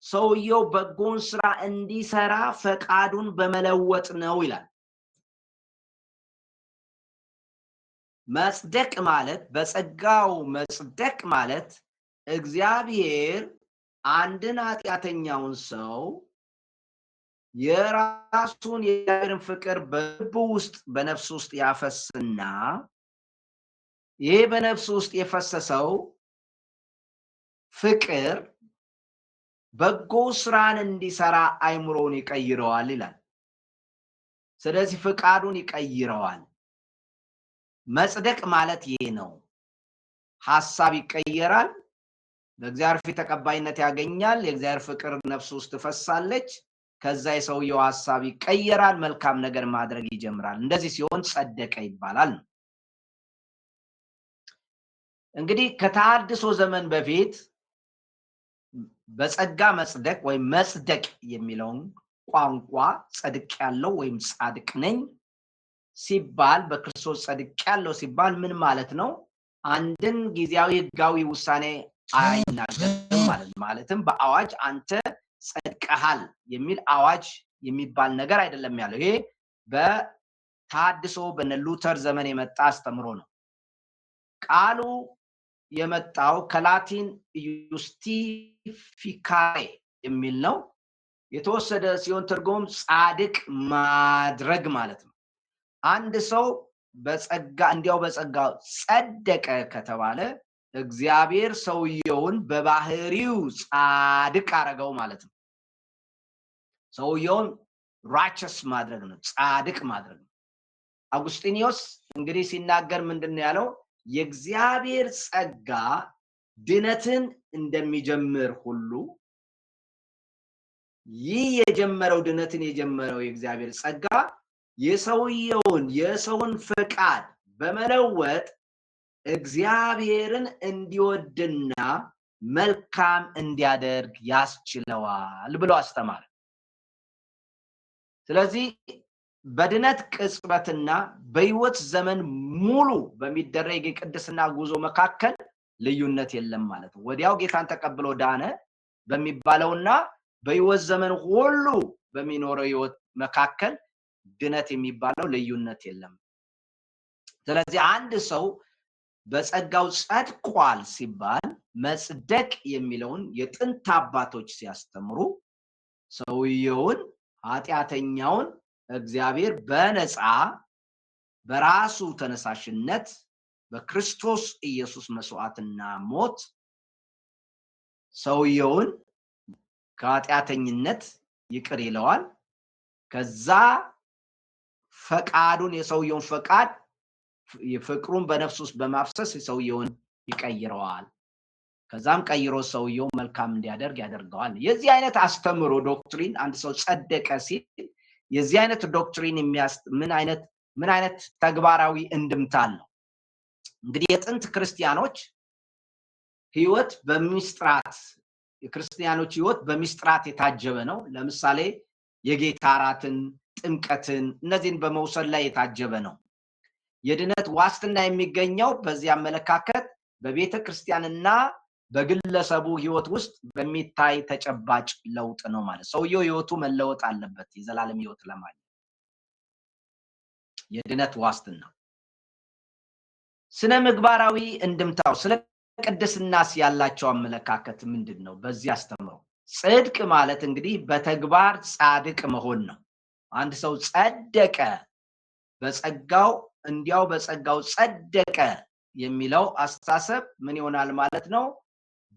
ሰውየው በጎን ስራ እንዲሰራ ፈቃዱን በመለወጥ ነው ይላል። መጽደቅ ማለት በጸጋው መጽደቅ ማለት እግዚአብሔር አንድን ኃጢአተኛውን ሰው የራሱን የእግዚአብሔርን ፍቅር በልቡ ውስጥ በነፍሱ ውስጥ ያፈስና ይሄ በነፍሱ ውስጥ የፈሰሰው ፍቅር በጎ ስራን እንዲሰራ አይምሮውን ይቀይረዋል ይላል። ስለዚህ ፍቃዱን ይቀይረዋል። መጽደቅ ማለት ይሄ ነው። ሐሳብ ይቀየራል፣ በእግዚአብሔር ፊት ተቀባይነት ያገኛል፣ የእግዚአብሔር ፍቅር ነፍሱ ውስጥ ትፈሳለች። ከዛ የሰውየው ሐሳብ ይቀየራል፣ መልካም ነገር ማድረግ ይጀምራል። እንደዚህ ሲሆን ጸደቀ ይባላል። እንግዲህ ከተሐድሶ ዘመን በፊት በጸጋ መጽደቅ ወይም መጽደቅ የሚለውን ቋንቋ ጸድቅ ያለው ወይም ጻድቅ ነኝ ሲባል በክርስቶስ ጸድቅ ያለው ሲባል ምን ማለት ነው? አንድን ጊዜያዊ ህጋዊ ውሳኔ አይናገርም ማለትም በአዋጅ አንተ ጸድቀሃል የሚል አዋጅ የሚባል ነገር አይደለም ያለው። ይሄ በተሐድሶ በነ ሉተር ዘመን የመጣ አስተምሮ ነው። ቃሉ የመጣው ከላቲን ዩስቲፊካሬ የሚል ነው የተወሰደ ሲሆን ትርጉም ጻድቅ ማድረግ ማለት ነው። አንድ ሰው በጸጋ እንዲያው በጸጋ ጸደቀ ከተባለ እግዚአብሔር ሰውየውን በባህሪው ጻድቅ አረገው ማለት ነው። ሰውየውን righteous ማድረግ ነው፣ ጻድቅ ማድረግ ነው። አውጉስጢኖስ እንግዲህ ሲናገር ምንድነው ያለው? የእግዚአብሔር ጸጋ ድነትን እንደሚጀምር ሁሉ ይህ የጀመረው ድነትን የጀመረው የእግዚአብሔር ጸጋ የሰውን ፈቃድ በመለወጥ እግዚአብሔርን እንዲወድና መልካም እንዲያደርግ ያስችለዋል ብሎ አስተማረ። ስለዚህ በድነት ቅጽበትና በህይወት ዘመን ሙሉ በሚደረግ የቅድስና ጉዞ መካከል ልዩነት የለም ማለት ነው። ወዲያው ጌታን ተቀብሎ ዳነ በሚባለውና በህይወት ዘመን ሁሉ በሚኖረው ህይወት መካከል ድነት የሚባለው ልዩነት የለም። ስለዚህ አንድ ሰው በጸጋው ጸድቋል ሲባል መጽደቅ የሚለውን የጥንት አባቶች ሲያስተምሩ ሰውየውን ኃጢአተኛውን እግዚአብሔር በነፃ በራሱ ተነሳሽነት በክርስቶስ ኢየሱስ መስዋዕትና ሞት ሰውየውን ከኃጢአተኝነት ይቅር ይለዋል። ከዛ ፈቃዱን የሰውየውን ፈቃድ ፍቅሩን በነፍሱ ውስጥ በማፍሰስ ሰውየውን ይቀይረዋል። ከዛም ቀይሮ ሰውየው መልካም እንዲያደርግ ያደርገዋል። የዚህ አይነት አስተምሮ ዶክትሪን አንድ ሰው ጸደቀ ሲል የዚህ አይነት ዶክትሪን ምን አይነት ተግባራዊ እንድምታ አለው? እንግዲህ የጥንት ክርስቲያኖች ህይወት በሚስጥራት የክርስቲያኖች ህይወት በሚስጥራት የታጀበ ነው። ለምሳሌ የጌታ እራትን፣ ጥምቀትን እነዚህን በመውሰድ ላይ የታጀበ ነው። የድነት ዋስትና የሚገኘው በዚህ አመለካከት በቤተ ክርስቲያንና በግለሰቡ ህይወት ውስጥ በሚታይ ተጨባጭ ለውጥ ነው ማለት ሰውየው ህይወቱ መለወጥ አለበት የዘላለም ህይወት ለማግኘት የድነት ዋስትና ስነ ምግባራዊ እንድምታው ስለ ቅድስናስ ያላቸው አመለካከት ምንድነው በዚህ አስተምሮ ጽድቅ ማለት እንግዲህ በተግባር ጻድቅ መሆን ነው አንድ ሰው ጸደቀ በጸጋው እንዲያው በጸጋው ጸደቀ የሚለው አስተሳሰብ ምን ይሆናል ማለት ነው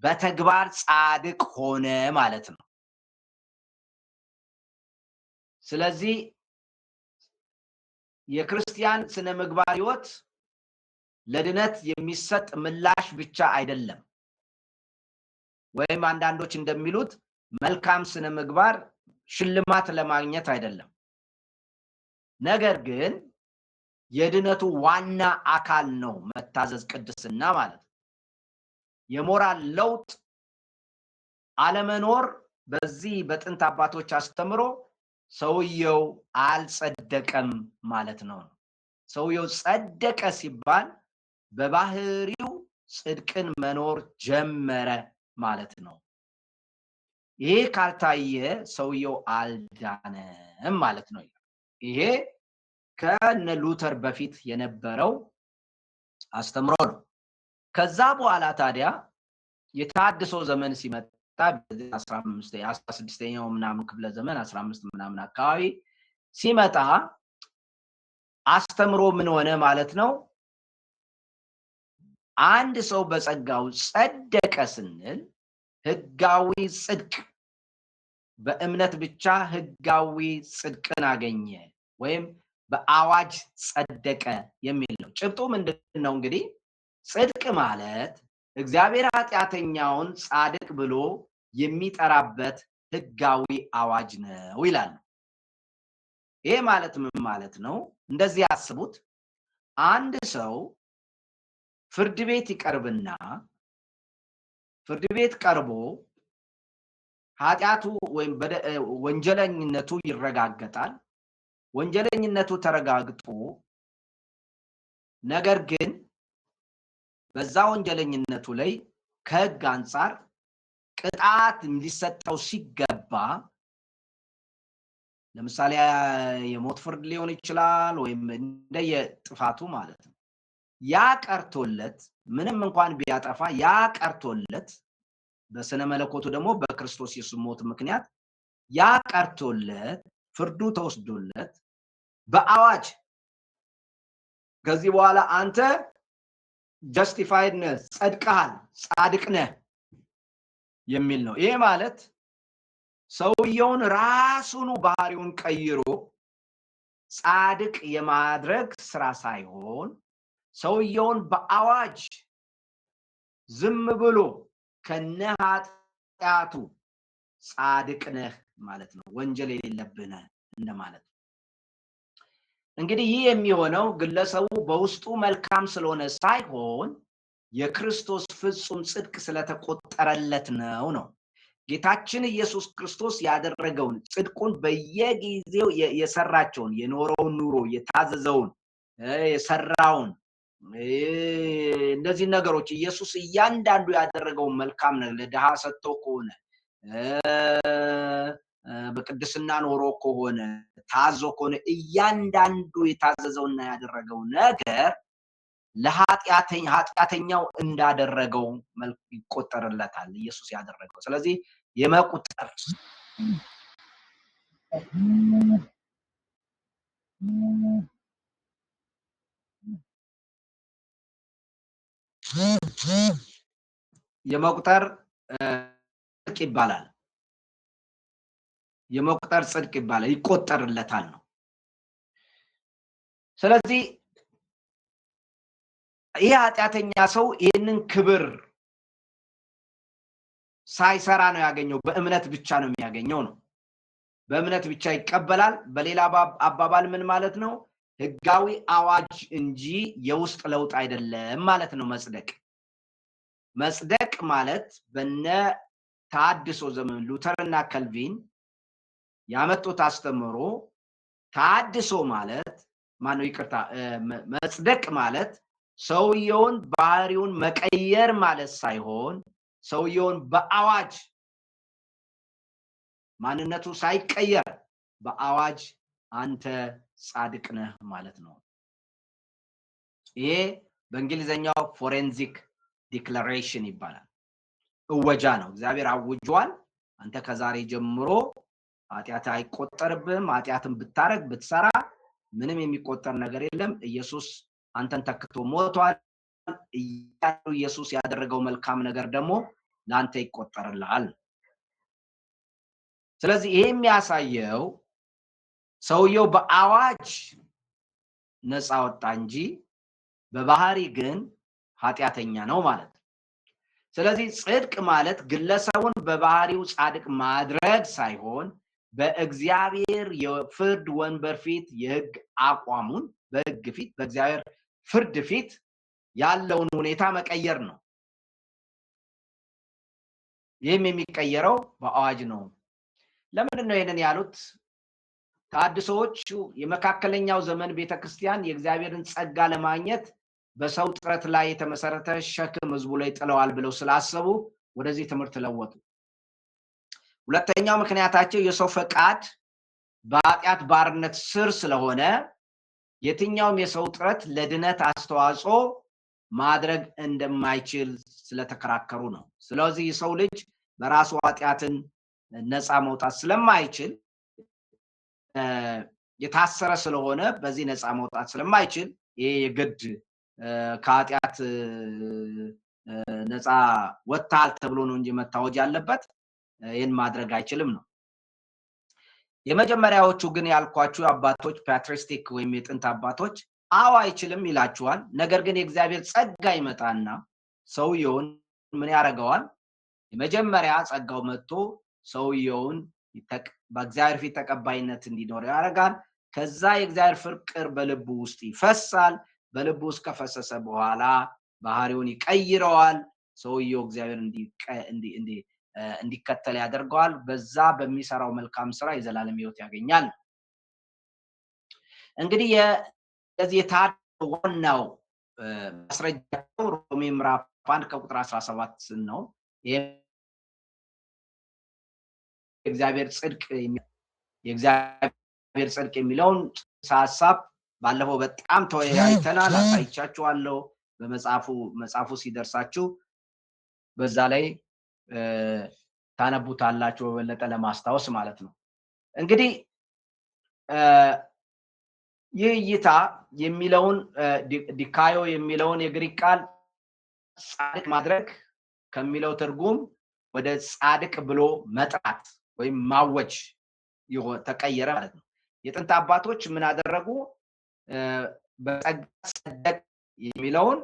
በተግባር ጻድቅ ሆነ ማለት ነው ስለዚህ የክርስቲያን ስነ ምግባር ህይወት ለድነት የሚሰጥ ምላሽ ብቻ አይደለም ወይም አንዳንዶች እንደሚሉት መልካም ስነ ምግባር ሽልማት ለማግኘት አይደለም ነገር ግን የድነቱ ዋና አካል ነው መታዘዝ ቅድስና ማለት የሞራል ለውጥ አለመኖር በዚህ በጥንት አባቶች አስተምሮ ሰውየው አልጸደቀም ማለት ነው ሰውየው ጸደቀ ሲባል በባህሪው ጽድቅን መኖር ጀመረ ማለት ነው ይሄ ካልታየ ሰውየው አልዳነም ማለት ነው ይሄ ከነ ሉተር በፊት የነበረው አስተምሮ ነው ከዛ በኋላ ታዲያ የታድሶ ዘመን ሲመጣ 16ኛው ምናምን ክፍለ ዘመን 15 ምናምን አካባቢ ሲመጣ አስተምሮ ምን ሆነ ማለት ነው አንድ ሰው በጸጋው ጸደቀ ስንል ህጋዊ ጽድቅ በእምነት ብቻ ህጋዊ ጽድቅን አገኘ ወይም በአዋጅ ጸደቀ የሚል ነው ጭብጡ ምንድነው እንግዲህ ጽድቅ ማለት እግዚአብሔር ኃጢአተኛውን ጻድቅ ብሎ የሚጠራበት ህጋዊ አዋጅ ነው ይላል ይሄ ማለት ምን ማለት ነው እንደዚህ ያስቡት አንድ ሰው ፍርድ ቤት ይቀርብና ፍርድ ቤት ቀርቦ ኃጢአቱ ወይም ወንጀለኝነቱ ይረጋገጣል ወንጀለኝነቱ ተረጋግጦ ነገር ግን በዛ ወንጀለኝነቱ ላይ ከህግ አንፃር ቅጣት ሊሰጠው ሲገባ ለምሳሌ የሞት ፍርድ ሊሆን ይችላል ወይም እንደየጥፋቱ ማለት ነው ያ ቀርቶለት ምንም እንኳን ቢያጠፋ ያ ቀርቶለት በስነ መለኮቱ ደግሞ በክርስቶስ ኢየሱስ ሞት ምክንያት ያ ቀርቶለት ፍርዱ ተወስዶለት በአዋጅ ከዚህ በኋላ አንተ justified ነህ ጸድቀሃል ጻድቅ ነህ የሚል ነው ይሄ ማለት ሰውየውን ራሱን ባህሪውን ቀይሮ ጻድቅ የማድረግ ስራ ሳይሆን ሰውየውን በአዋጅ ዝም ብሎ ከነኃጢአቱ ጻድቅ ነህ ማለት ነው ወንጀል የሌለብህ ነህ እንደማለት እንግዲህ ይሄ የሚሆነው ግለሰቡ በውስጡ መልካም ስለሆነ ሳይሆን የክርስቶስ ፍጹም ጽድቅ ስለተቆጠረለት ነው ጌታችን ኢየሱስ ክርስቶስ ያደረገውን ጽድቁን በየጊዜው የሰራቸውን የኖረውን ኑሮ የታዘዘውን የሰራውን እንደዚህ ነገሮች ኢየሱስ እያንዳንዱ ያደረገው መልካም ነገር ለድሃ ሰጥቶ ከሆነ በቅድስና ኖሮ ከሆነ ታዞ ከሆነ እያንዳንዱ የታዘዘውና ያደረገው ነገር ለኃጢአተኛው እንዳደረገው መልክ ይቆጠርለታል ኢየሱስ ያደረገው ስለዚህ የመቁጠር የመቁጠር ጽድቅ ይባላል የመቁጠር ጽድቅ ይባላል ይቆጠርለታል ነው ስለዚህ ይሄ ኃጢአተኛ ሰው ይሄንን ክብር ሳይሰራ ነው ያገኘው በእምነት ብቻ ነው የሚያገኘው ነው በእምነት ብቻ ይቀበላል በሌላ አባባል ምን ማለት ነው ህጋዊ አዋጅ እንጂ የውስጥ ለውጥ አይደለም ማለት ነው መጽደቅ ማለት በነ ታድሶ ዘመን ሉተርና ከልቪን ያመጡት አስተምሮ ታድሶ ማለት ማነው ይቅርታ መጽደቅ ማለት ሰውየውን ባህሪውን መቀየር ማለት ሳይሆን ሰውየውን በአዋጅ ማንነቱ ሳይቀየር በአዋጅ አንተ ጻድቅ ነህ ማለት ነው። ይሄ በእንግሊዘኛው ፎሬንሲክ ዲክላሬሽን ይባላል። እወጃ ነው። እግዚአብሔር አውጇል። አንተ ከዛሬ ጀምሮ ኃጢአት አይቆጠርብህም። ኃጢአትን ብታረግ ብትሰራ ምንም የሚቆጠር ነገር የለም። ኢየሱስ አንተን ተክቶ ሞቷል። ኢየሱስ ያደረገው መልካም ነገር ደግሞ ላንተ ይቆጠርልሃል። ስለዚህ ይሄ የሚያሳየው ሰውየው በአዋጅ ነፃ ወጣ እንጂ በባህሪ ግን ኃጢአተኛ ነው ማለት ነው። ስለዚህ ጽድቅ ማለት ግለሰቡን በባህሪው ጻድቅ ማድረግ ሳይሆን በእግዚአብሔር የፍርድ ወንበር ፊት የሕግ አቋሙን በሕግ ፊት በእግዚአብሔር ፍርድ ፊት ያለውን ሁኔታ መቀየር ነው። ይህም የሚቀየረው በአዋጅ ነው። ለምንድን ነው ይሄንን ያሉት? ተሐድሶዎች የመካከለኛው ዘመን ቤተክርስቲያን የእግዚአብሔርን ጸጋ ለማግኘት በሰው ጥረት ላይ የተመሰረተ ሸክም ህዝቡ ላይ ጥለዋል ብለው ስላሰቡ ወደዚህ ትምህርት ለወጡ። ሁለተኛው ምክንያታቸው የሰው ፈቃድ በኃጢአት ባርነት ስር ስለሆነ የትኛውም የሰው ጥረት ለድነት አስተዋጽኦ ማድረግ እንደማይችል ስለተከራከሩ ነው። ስለዚህ የሰው ልጅ በራሱ ኃጢአትን ነፃ መውጣት ስለማይችል የታሰረ ስለሆነ በዚህ ነፃ መውጣት ስለማይችል ይሄ የግድ ከኃጢአት ነፃ ወጣል ተብሎ ነው እንጂ መታወጅ ያለበት ይሄን ማድረግ አይችልም ነው። የመጀመሪያዎቹ ግን ያልኳችሁ አባቶች ፓትሪስቲክ ወይም የጥንት አባቶች አዎ አይችልም ይላችኋል። ነገር ግን የእግዚአብሔር ጸጋ ይመጣና ሰውየውን ምን ያደርገዋል? የመጀመሪያ ጸጋው መጥቶ ሰውየውን በእግዚአብሔር ፊት ተቀባይነት እንዲኖር ያደርጋል። ከዛ የእግዚአብሔር ፍቅር በልቡ ውስጥ ይፈሳል። በልቡ ውስጥ ከፈሰሰ በኋላ ባህሪውን ይቀይረዋል። ሰውየው እግዚአብሔር እንዲከተል ያደርገዋል። በዛ በሚሰራው መልካም ስራ የዘላለም ሕይወት ያገኛል። እንግዲህ የዚህ የታድሶ ዋናው ማስረጃው ሮሜ ምዕራፍ 1 ከቁጥር 17 ነው። የእግዚአብሔር ጽድቅ የሚለውን ሐሳብ ባለፈው በጣም ተወያይተናል፣ አሳይቻችኋለሁ። በመጽሐፉ ሲደርሳችሁ በዛ ላይ ታነቡታላችሁ በበለጠ ለማስታወስ ማለት ነው። እንግዲህ ይህ እይታ የሚለውን ዲካዮ የሚለውን የግሪክ ቃል ጻድቅ ማድረግ ከሚለው ትርጉም ወደ ጻድቅ ብሎ መጥራት ወይም ማወጅ ተቀየረ ማለት ነው። የጥንት አባቶች ምን አደረጉ? በጸጋ ጸደቅ የሚለውን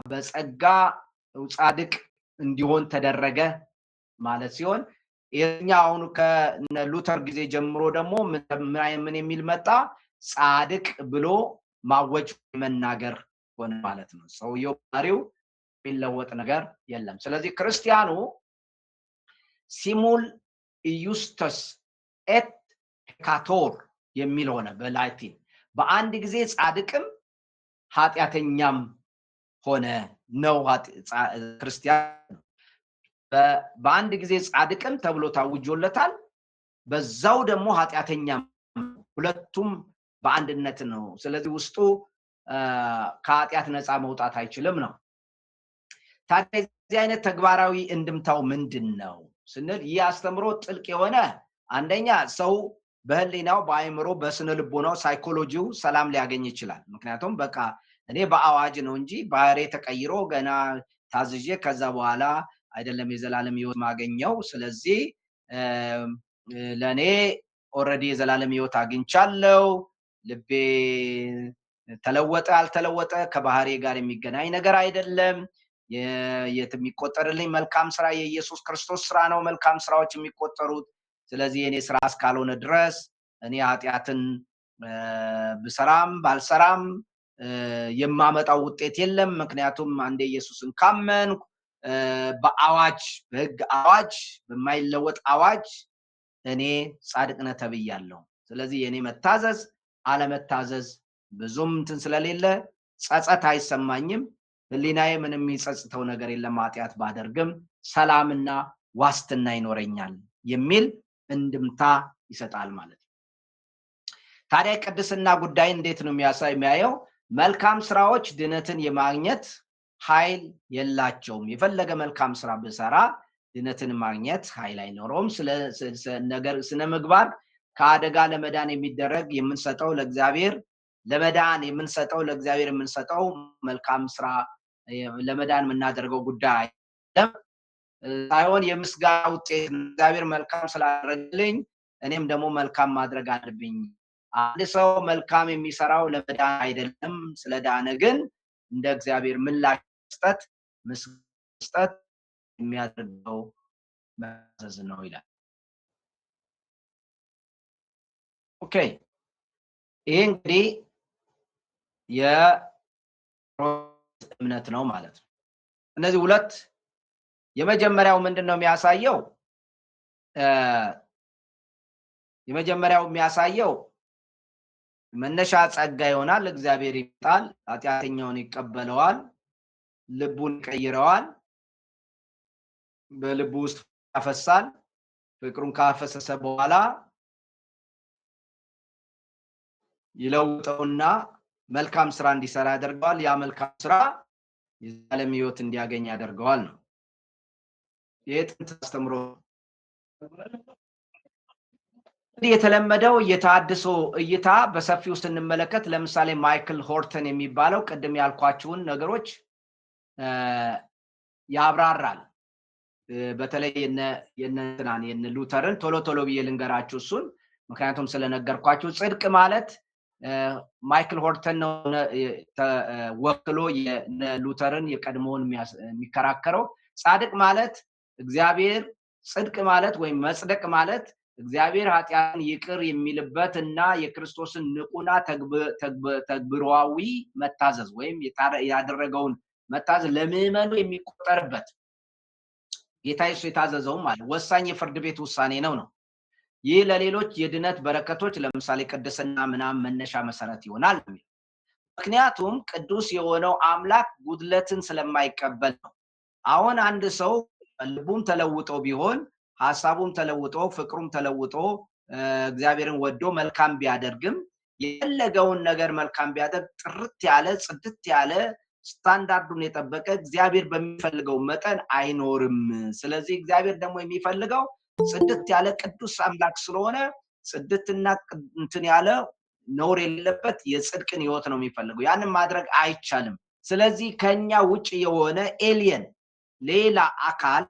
በጸጋ ጻድቅ እንዲሆን ተደረገ ማለት ሲሆን የኛው አሁን ከሉተር ጊዜ ጀምሮ ደግሞ ምን የሚል መጣ? ጻድቅ ብሎ ማወጅ መናገር ሆነ ማለት ነው። ሰውየው ባህሪው የሚለወጥ ነገር የለም። ስለዚህ ክርስቲያኑ ሲሙል ኢዩስተስ ኤት ፔካቶር የሚል ሆነ በላቲን። በአንድ ጊዜ ጻድቅም ኃጢአተኛም ሆነ ነው። ክርስቲያን በአንድ ጊዜ ጻድቅም ተብሎ ታውጆለታል፣ በዛው ደግሞ ኃጢአተኛም፣ ሁለቱም በአንድነት ነው። ስለዚህ ውስጡ ከኃጢአት ነፃ መውጣት አይችልም ነው። ታዲያ የዚህ አይነት ተግባራዊ እንድምታው ምንድን ነው ስንል ይህ አስተምሮ ጥልቅ የሆነ አንደኛ ሰው በህሊናው በአእምሮ በስነ ልቦናው ሳይኮሎጂው ሰላም ሊያገኝ ይችላል። ምክንያቱም በቃ እኔ በአዋጅ ነው እንጂ ባህሪ ተቀይሮ ገና ታዝዤ ከዛ በኋላ አይደለም የዘላለም ሕይወት ማገኘው። ስለዚህ ለኔ ኦሬዲ የዘላለም ሕይወት አግኝቻለሁ። ልቤ ተለወጠ አልተለወጠ ከባህሪ ጋር የሚገናኝ ነገር አይደለም። የሚቆጠርልኝ መልካም ስራ የኢየሱስ ክርስቶስ ስራ ነው መልካም ስራዎች የሚቆጠሩት። ስለዚህ የኔ ስራ እስካልሆነ ድረስ እኔ ኃጢአትን ብሰራም ባልሰራም የማመጣው ውጤት የለም። ምክንያቱም አንዴ ኢየሱስን ካመንኩ በአዋጅ በሕግ አዋጅ በማይለወጥ አዋጅ እኔ ጻድቅ ነህ ተብያለሁ። ስለዚህ የኔ መታዘዝ አለመታዘዝ ብዙም እንትን ስለሌለ ጸጸት አይሰማኝም። ህሊናዬ ምንም የሚጸጽተው ነገር የለም ኃጢአት ባደርግም ሰላምና ዋስትና ይኖረኛል የሚል እንድምታ ይሰጣል ማለት ነው። ታዲያ ቅድስና ጉዳይ እንዴት ነው የሚያየው? መልካም ስራዎች ድነትን የማግኘት ኃይል የላቸውም። የፈለገ መልካም ስራ ብሰራ ድነትን ማግኘት ኃይል አይኖረውም። ስነ ምግባር ከአደጋ ለመዳን የሚደረግ የምንሰጠው ለእግዚአብሔር ለመዳን የምንሰጠው ለእግዚአብሔር የምንሰጠው መልካም ስራ ለመዳን የምናደርገው ጉዳይ ሳይሆን የምስጋና ውጤት እግዚአብሔር መልካም ስላደረገልኝ እኔም ደግሞ መልካም ማድረግ አለብኝ። አንድ ሰው መልካም የሚሰራው ለመዳን አይደለም፣ ስለዳነ ግን እንደ እግዚአብሔር ምላሽ መስጠት የሚያደርገው መዘዝ ነው ይላል። ኦኬ ይሄ እንግዲህ የእምነት ነው ማለት ነው። እነዚህ ሁለት የመጀመሪያው ምንድነው የሚያሳየው? የመጀመሪያው የሚያሳየው መነሻ ጸጋ ይሆናል። እግዚአብሔር ይመጣል፣ ኃጢአተኛውን ይቀበለዋል፣ ልቡን ይቀይረዋል፣ በልቡ ውስጥ ያፈሳል። ፍቅሩን ካፈሰሰ በኋላ ይለውጠውና መልካም ስራ እንዲሰራ ያደርገዋል። ያ መልካም ስራ የዘላለም ሕይወት እንዲያገኝ ያደርገዋል ነው። የጥንት አስተምሮ የተለመደው የተሐድሶ እይታ በሰፊው ስንመለከት ለምሳሌ ማይክል ሆርተን የሚባለው ቅድም ያልኳችሁን ነገሮች ያብራራል። በተለይ የነ ሉተርን ቶሎ ብዬ ልንገራችሁ እሱን፣ ምክንያቱም ስለነገርኳችሁ። ጽድቅ ማለት ማይክል ሆርተን ነው ወክሎ የነ ሉተርን የቀድሞውን የሚከራከረው። ጻድቅ ማለት እግዚአብሔር ጽድቅ ማለት ወይም መጽደቅ ማለት እግዚአብሔር ኃጢአትን ይቅር የሚልበት እና የክርስቶስን ንቁና ተግብሯዊ መታዘዝ ወይም ያደረገውን መታዘዝ ለምዕመኑ የሚቆጠርበት ጌታ ኢየሱስ የታዘዘው ማለት ወሳኝ የፍርድ ቤት ውሳኔ ነው። ይህ ለሌሎች የድነት በረከቶች ለምሳሌ ቅድስና ምናምን መነሻ መሰረት ይሆናል። ምክንያቱም ቅዱስ የሆነው አምላክ ጉድለትን ስለማይቀበል ነው። አሁን አንድ ሰው ልቡም ተለውጦ ቢሆን ሐሳቡም ተለውጦ ፍቅሩም ተለውጦ እግዚአብሔርን ወዶ መልካም ቢያደርግም የፈለገውን ነገር መልካም ቢያደርግ ጥርት ያለ ጽድት ያለ ስታንዳርዱን የጠበቀ እግዚአብሔር በሚፈልገው መጠን አይኖርም። ስለዚህ እግዚአብሔር ደግሞ የሚፈልገው ጽድት ያለ ቅዱስ አምላክ ስለሆነ ጽድትና እንትን ያለ ነውር የሌለበት የጽድቅን ሕይወት ነው የሚፈልገው። ያንን ማድረግ አይቻልም። ስለዚህ ከኛ ውጭ የሆነ ኤሊየን ሌላ አካል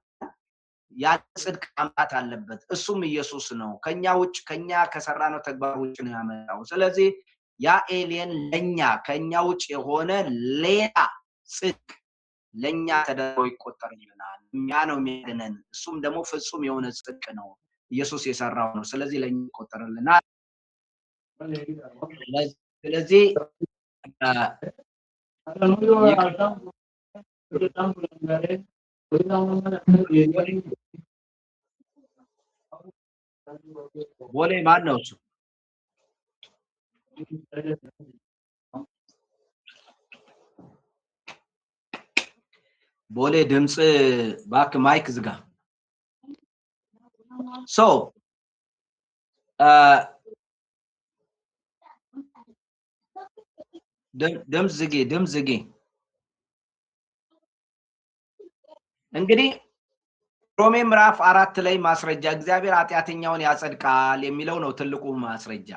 ያ ጽድቅ ማምጣት አለበት። እሱም ኢየሱስ ነው። ከኛ ውጭ ከኛ ከሰራነው ተግባር ውጭ ነው ያመጣው። ስለዚህ ያ ኤሊየን ለኛ ከኛ ውጭ የሆነ ሌላ ጽድቅ ለኛ ተደርጎ ይቆጠርልናል። ያ ነው የሚያድነን። እሱም ደግሞ ፍጹም የሆነ ጽድቅ ነው፣ ኢየሱስ የሰራው ነው። ስለዚህ ለኛ ይቆጠርልናል። ስለዚህ ቦሌ ማን ነው እሱ? ቦሌ ድምጽ ባክ ማይክ ዝጋ። ድምጽ ዝጊ። እንግዲህ ሮሜ ምዕራፍ 4 ላይ ማስረጃ እግዚአብሔር ኃጢአተኛውን ያጸድቃል የሚለው ነው ትልቁ ማስረጃ።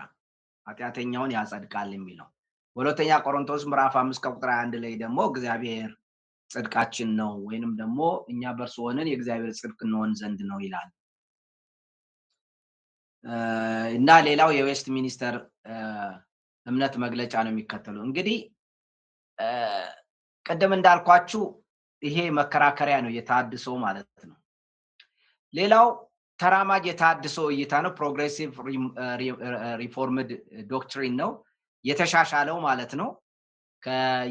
ኃጢአተኛውን ያጸድቃል የሚለው ሁለተኛ ቆሮንቶስ ምዕራፍ 5 ቁጥር 1 ላይ ደግሞ እግዚአብሔር ጽድቃችን ነው ወይንም ደግሞ እኛ በእርሱ ሆነን የእግዚአብሔር ጽድቅ እንሆን ዘንድ ነው ይላል። እና ሌላው የዌስት ሚኒስተር እምነት መግለጫ ነው የሚከተለው። እንግዲህ ቀደም እንዳልኳችሁ ይሄ መከራከሪያ ነው የተሐድሶ ማለት ነው። ሌላው ተራማጅ የተሐድሶ እይታ ነው። ፕሮግሬሲቭ ሪፎርምድ ዶክትሪን ነው፣ የተሻሻለው ማለት ነው።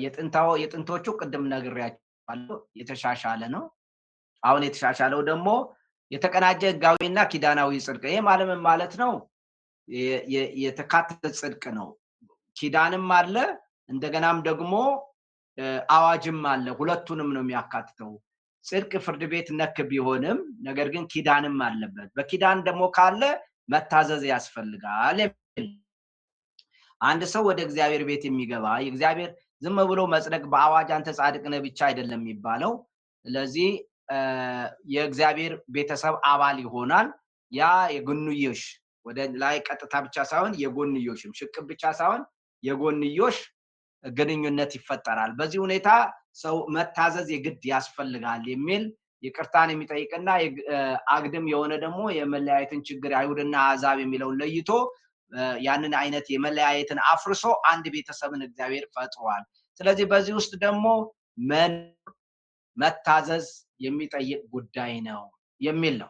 የጥንቶቹ ቅድም ነግሬያችኋለሁ የተሻሻለ ነው። አሁን የተሻሻለው ደግሞ የተቀናጀ ሕጋዊና ኪዳናዊ ጽድቅ። ይሄ ማለት ነው የተካተተ ጽድቅ ነው። ኪዳንም አለ፣ እንደገናም ደግሞ አዋጅም አለ። ሁለቱንም ነው የሚያካትተው። ጽድቅ ፍርድ ቤት ነክ ቢሆንም ነገር ግን ኪዳንም አለበት። በኪዳን ደግሞ ካለ መታዘዝ ያስፈልጋል። አንድ ሰው ወደ እግዚአብሔር ቤት የሚገባ የእግዚአብሔር ዝም ብሎ መጽደቅ በአዋጅ አንተ ጻድቅ ነህ ብቻ አይደለም የሚባለው። ስለዚህ የእግዚአብሔር ቤተሰብ አባል ይሆናል። ያ የጎንዮሽ ወደ ላይ ቀጥታ ብቻ ሳይሆን የጎንዮሽም ሽቅብ ብቻ ሳይሆን የጎንዮሽ ግንኙነት ይፈጠራል። በዚህ ሁኔታ ሰው መታዘዝ የግድ ያስፈልጋል የሚል ይቅርታን የሚጠይቅና አግድም የሆነ ደግሞ የመለያየትን ችግር አይሁድና አሕዛብ የሚለውን ለይቶ ያንን አይነት የመለያየትን አፍርሶ አንድ ቤተሰብን እግዚአብሔር ፈጥሯል። ስለዚህ በዚህ ውስጥ ደግሞ መታዘዝ የሚጠይቅ ጉዳይ ነው የሚል ነው።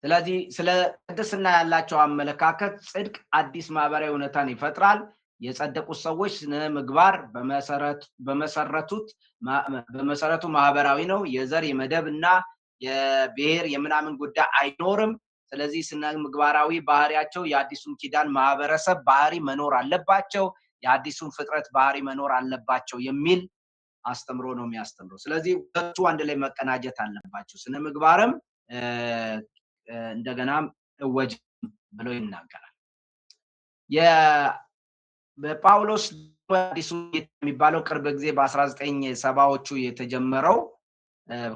ስለዚህ ስለ ቅድስና ያላቸው አመለካከት ጽድቅ አዲስ ማህበራዊ እውነታን ይፈጥራል። የጸደቁት ሰዎች ስነ ምግባር በመሰረቱ ማህበራዊ ነው። የዘር የመደብ እና የብሔር የምናምን ጉዳይ አይኖርም። ስለዚህ ስነ ምግባራዊ ባህሪያቸው የአዲሱን ኪዳን ማህበረሰብ ባህሪ መኖር አለባቸው፣ የአዲሱን ፍጥረት ባህሪ መኖር አለባቸው የሚል አስተምሮ ነው የሚያስተምረው። ስለዚህ ሁለቱ አንድ ላይ መቀናጀት አለባቸው። ስነ ምግባርም እንደገናም እወጅ ብሎ ይናገራል። በጳውሎስ አዲሱ የሚባለው ቅርብ ጊዜ በ1970ዎቹ የተጀመረው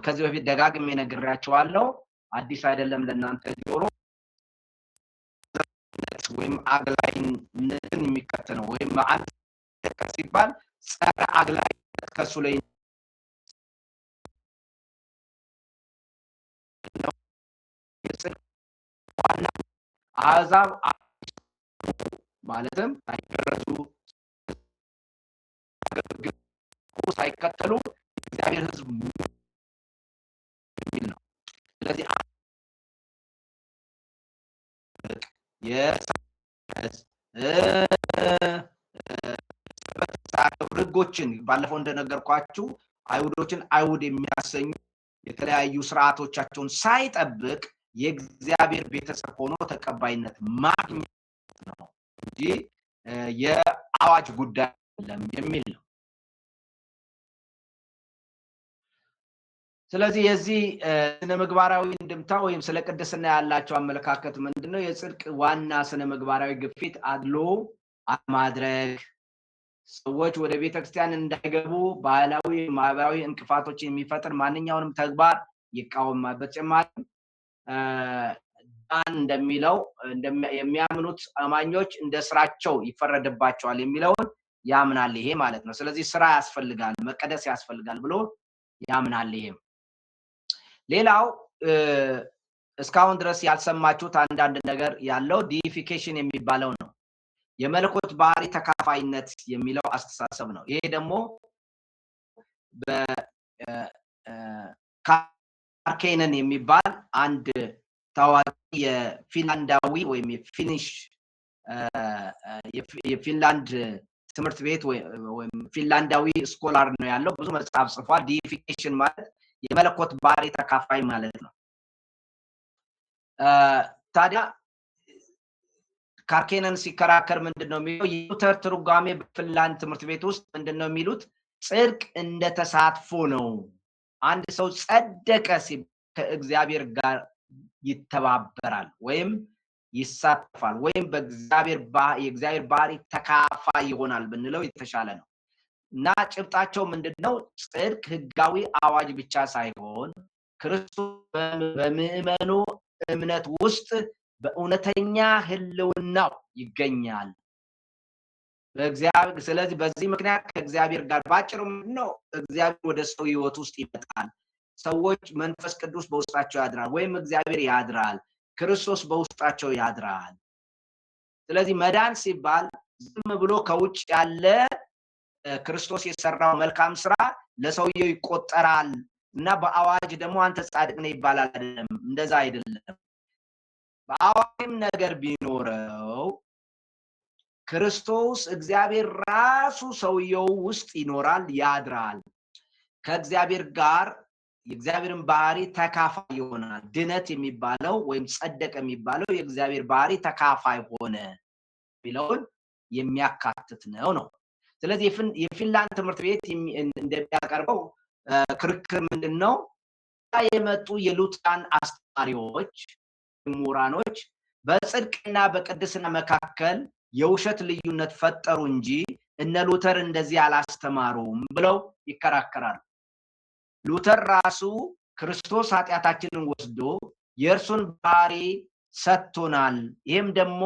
ከዚህ በፊት ደጋግሜ ነግሬያቸዋለሁ። አዲስ አይደለም ለእናንተ ጆሮ። ወይም አግላይነትን የሚከተለው ወይም አንድ ሲባል ጸረ አግላይነት ከሱ ላይ አሕዛብ ማለትም ሳይገረዙ ሳይከተሉ እግዚአብሔር ሕዝብ የሚል ነው። ስለዚህ ህጎችን ባለፈው እንደነገርኳችሁ አይሁዶችን አይሁድ የሚያሰኙ የተለያዩ ስርዓቶቻቸውን ሳይጠብቅ የእግዚአብሔር ቤተሰብ ሆኖ ተቀባይነት ማግኘት ነው እንጂ የአዋጅ ጉዳይ አይደለም የሚል ነው። ስለዚህ የዚህ ስነ ምግባራዊ እንድምታ ወይም ስለ ቅድስና ያላቸው አመለካከት ምንድነው? የጽድቅ ዋና ስነ ምግባራዊ ግፊት አድሎ አለማድረግ፣ ሰዎች ወደ ቤተክርስቲያን እንዳይገቡ ባህላዊ ማህበራዊ እንቅፋቶችን የሚፈጥር ማንኛውንም ተግባር ይቃወማል። በተጨማሪም ዳን እንደሚለው የሚያምኑት አማኞች እንደ ስራቸው ይፈረድባቸዋል የሚለውን ያምናል። ይሄ ማለት ነው። ስለዚህ ስራ ያስፈልጋል፣ መቀደስ ያስፈልጋል ብሎ ያምናል። ይሄም ሌላው እስካሁን ድረስ ያልሰማችሁት አንዳንድ ነገር ያለው ዲፊኬሽን የሚባለው ነው። የመለኮት ባህሪ ተካፋይነት የሚለው አስተሳሰብ ነው። ይሄ ደግሞ በካርኬነን የሚባል አንድ ታዋቂ የፊንላንዳዊ ወይም የፊንላንድ ትምህርት ቤት ወይም ፊንላንዳዊ ስኮላር ነው ያለው። ብዙ መጽሐፍ ጽፏል። ዲፊኬሽን ማለት የመለኮት ባህሪ ተካፋይ ማለት ነው። ታዲያ ካርኬነን ሲከራከር ምንድነው የሚለው? የሉተር ትርጓሜ በፊንላንድ ትምህርት ቤት ውስጥ ምንድነው የሚሉት? ጽድቅ እንደ ተሳትፎ ነው። አንድ ሰው ጸደቀ ሲል ከእግዚአብሔር ጋር ይተባበራል ወይም ይሳተፋል ወይም የእግዚአብሔር ባህሪ ተካፋይ ይሆናል ብንለው የተሻለ ነው። እና ጭብጣቸው ምንድነው? ጽድቅ ህጋዊ አዋጅ ብቻ ሳይሆን ክርስቶስ በምዕመኑ እምነት ውስጥ በእውነተኛ ህልውናው ይገኛል። ስለዚህ በዚህ ምክንያት ከእግዚአብሔር ጋር ባጭሩ ምንድነው? እግዚአብሔር ወደ ሰው ህይወት ውስጥ ይመጣል። ሰዎች መንፈስ ቅዱስ በውስጣቸው ያድራል ወይም እግዚአብሔር ያድራል፣ ክርስቶስ በውስጣቸው ያድራል። ስለዚህ መዳን ሲባል ዝም ብሎ ከውጭ ያለ ክርስቶስ የሰራው መልካም ስራ ለሰውየው ይቆጠራል እና በአዋጅ ደግሞ አንተ ጻድቅ ነህ ይባላል አይደለም። እንደዛ አይደለም። በአዋጅም ነገር ቢኖረው ክርስቶስ እግዚአብሔር ራሱ ሰውየው ውስጥ ይኖራል፣ ያድራል። ከእግዚአብሔር ጋር የእግዚአብሔርን ባህሪ ተካፋይ ይሆናል። ድነት የሚባለው ወይም ጸደቀ የሚባለው የእግዚአብሔር ባህሪ ተካፋይ ሆነ የሚለውን የሚያካትት ነው። ስለዚህ የፊንላንድ ትምህርት ቤት እንደሚያቀርበው ክርክር ምንድነው የመጡ የሉትራን አስተማሪዎች ምሁራኖች በጽድቅና በቅድስና መካከል የውሸት ልዩነት ፈጠሩ እንጂ እነ ሉተር እንደዚህ አላስተማሩም ብለው ይከራከራሉ። ሉተር ራሱ ክርስቶስ ኃጢአታችንን ወስዶ የእርሱን ባህሪ ሰጥቶናል፣ ይህም ደግሞ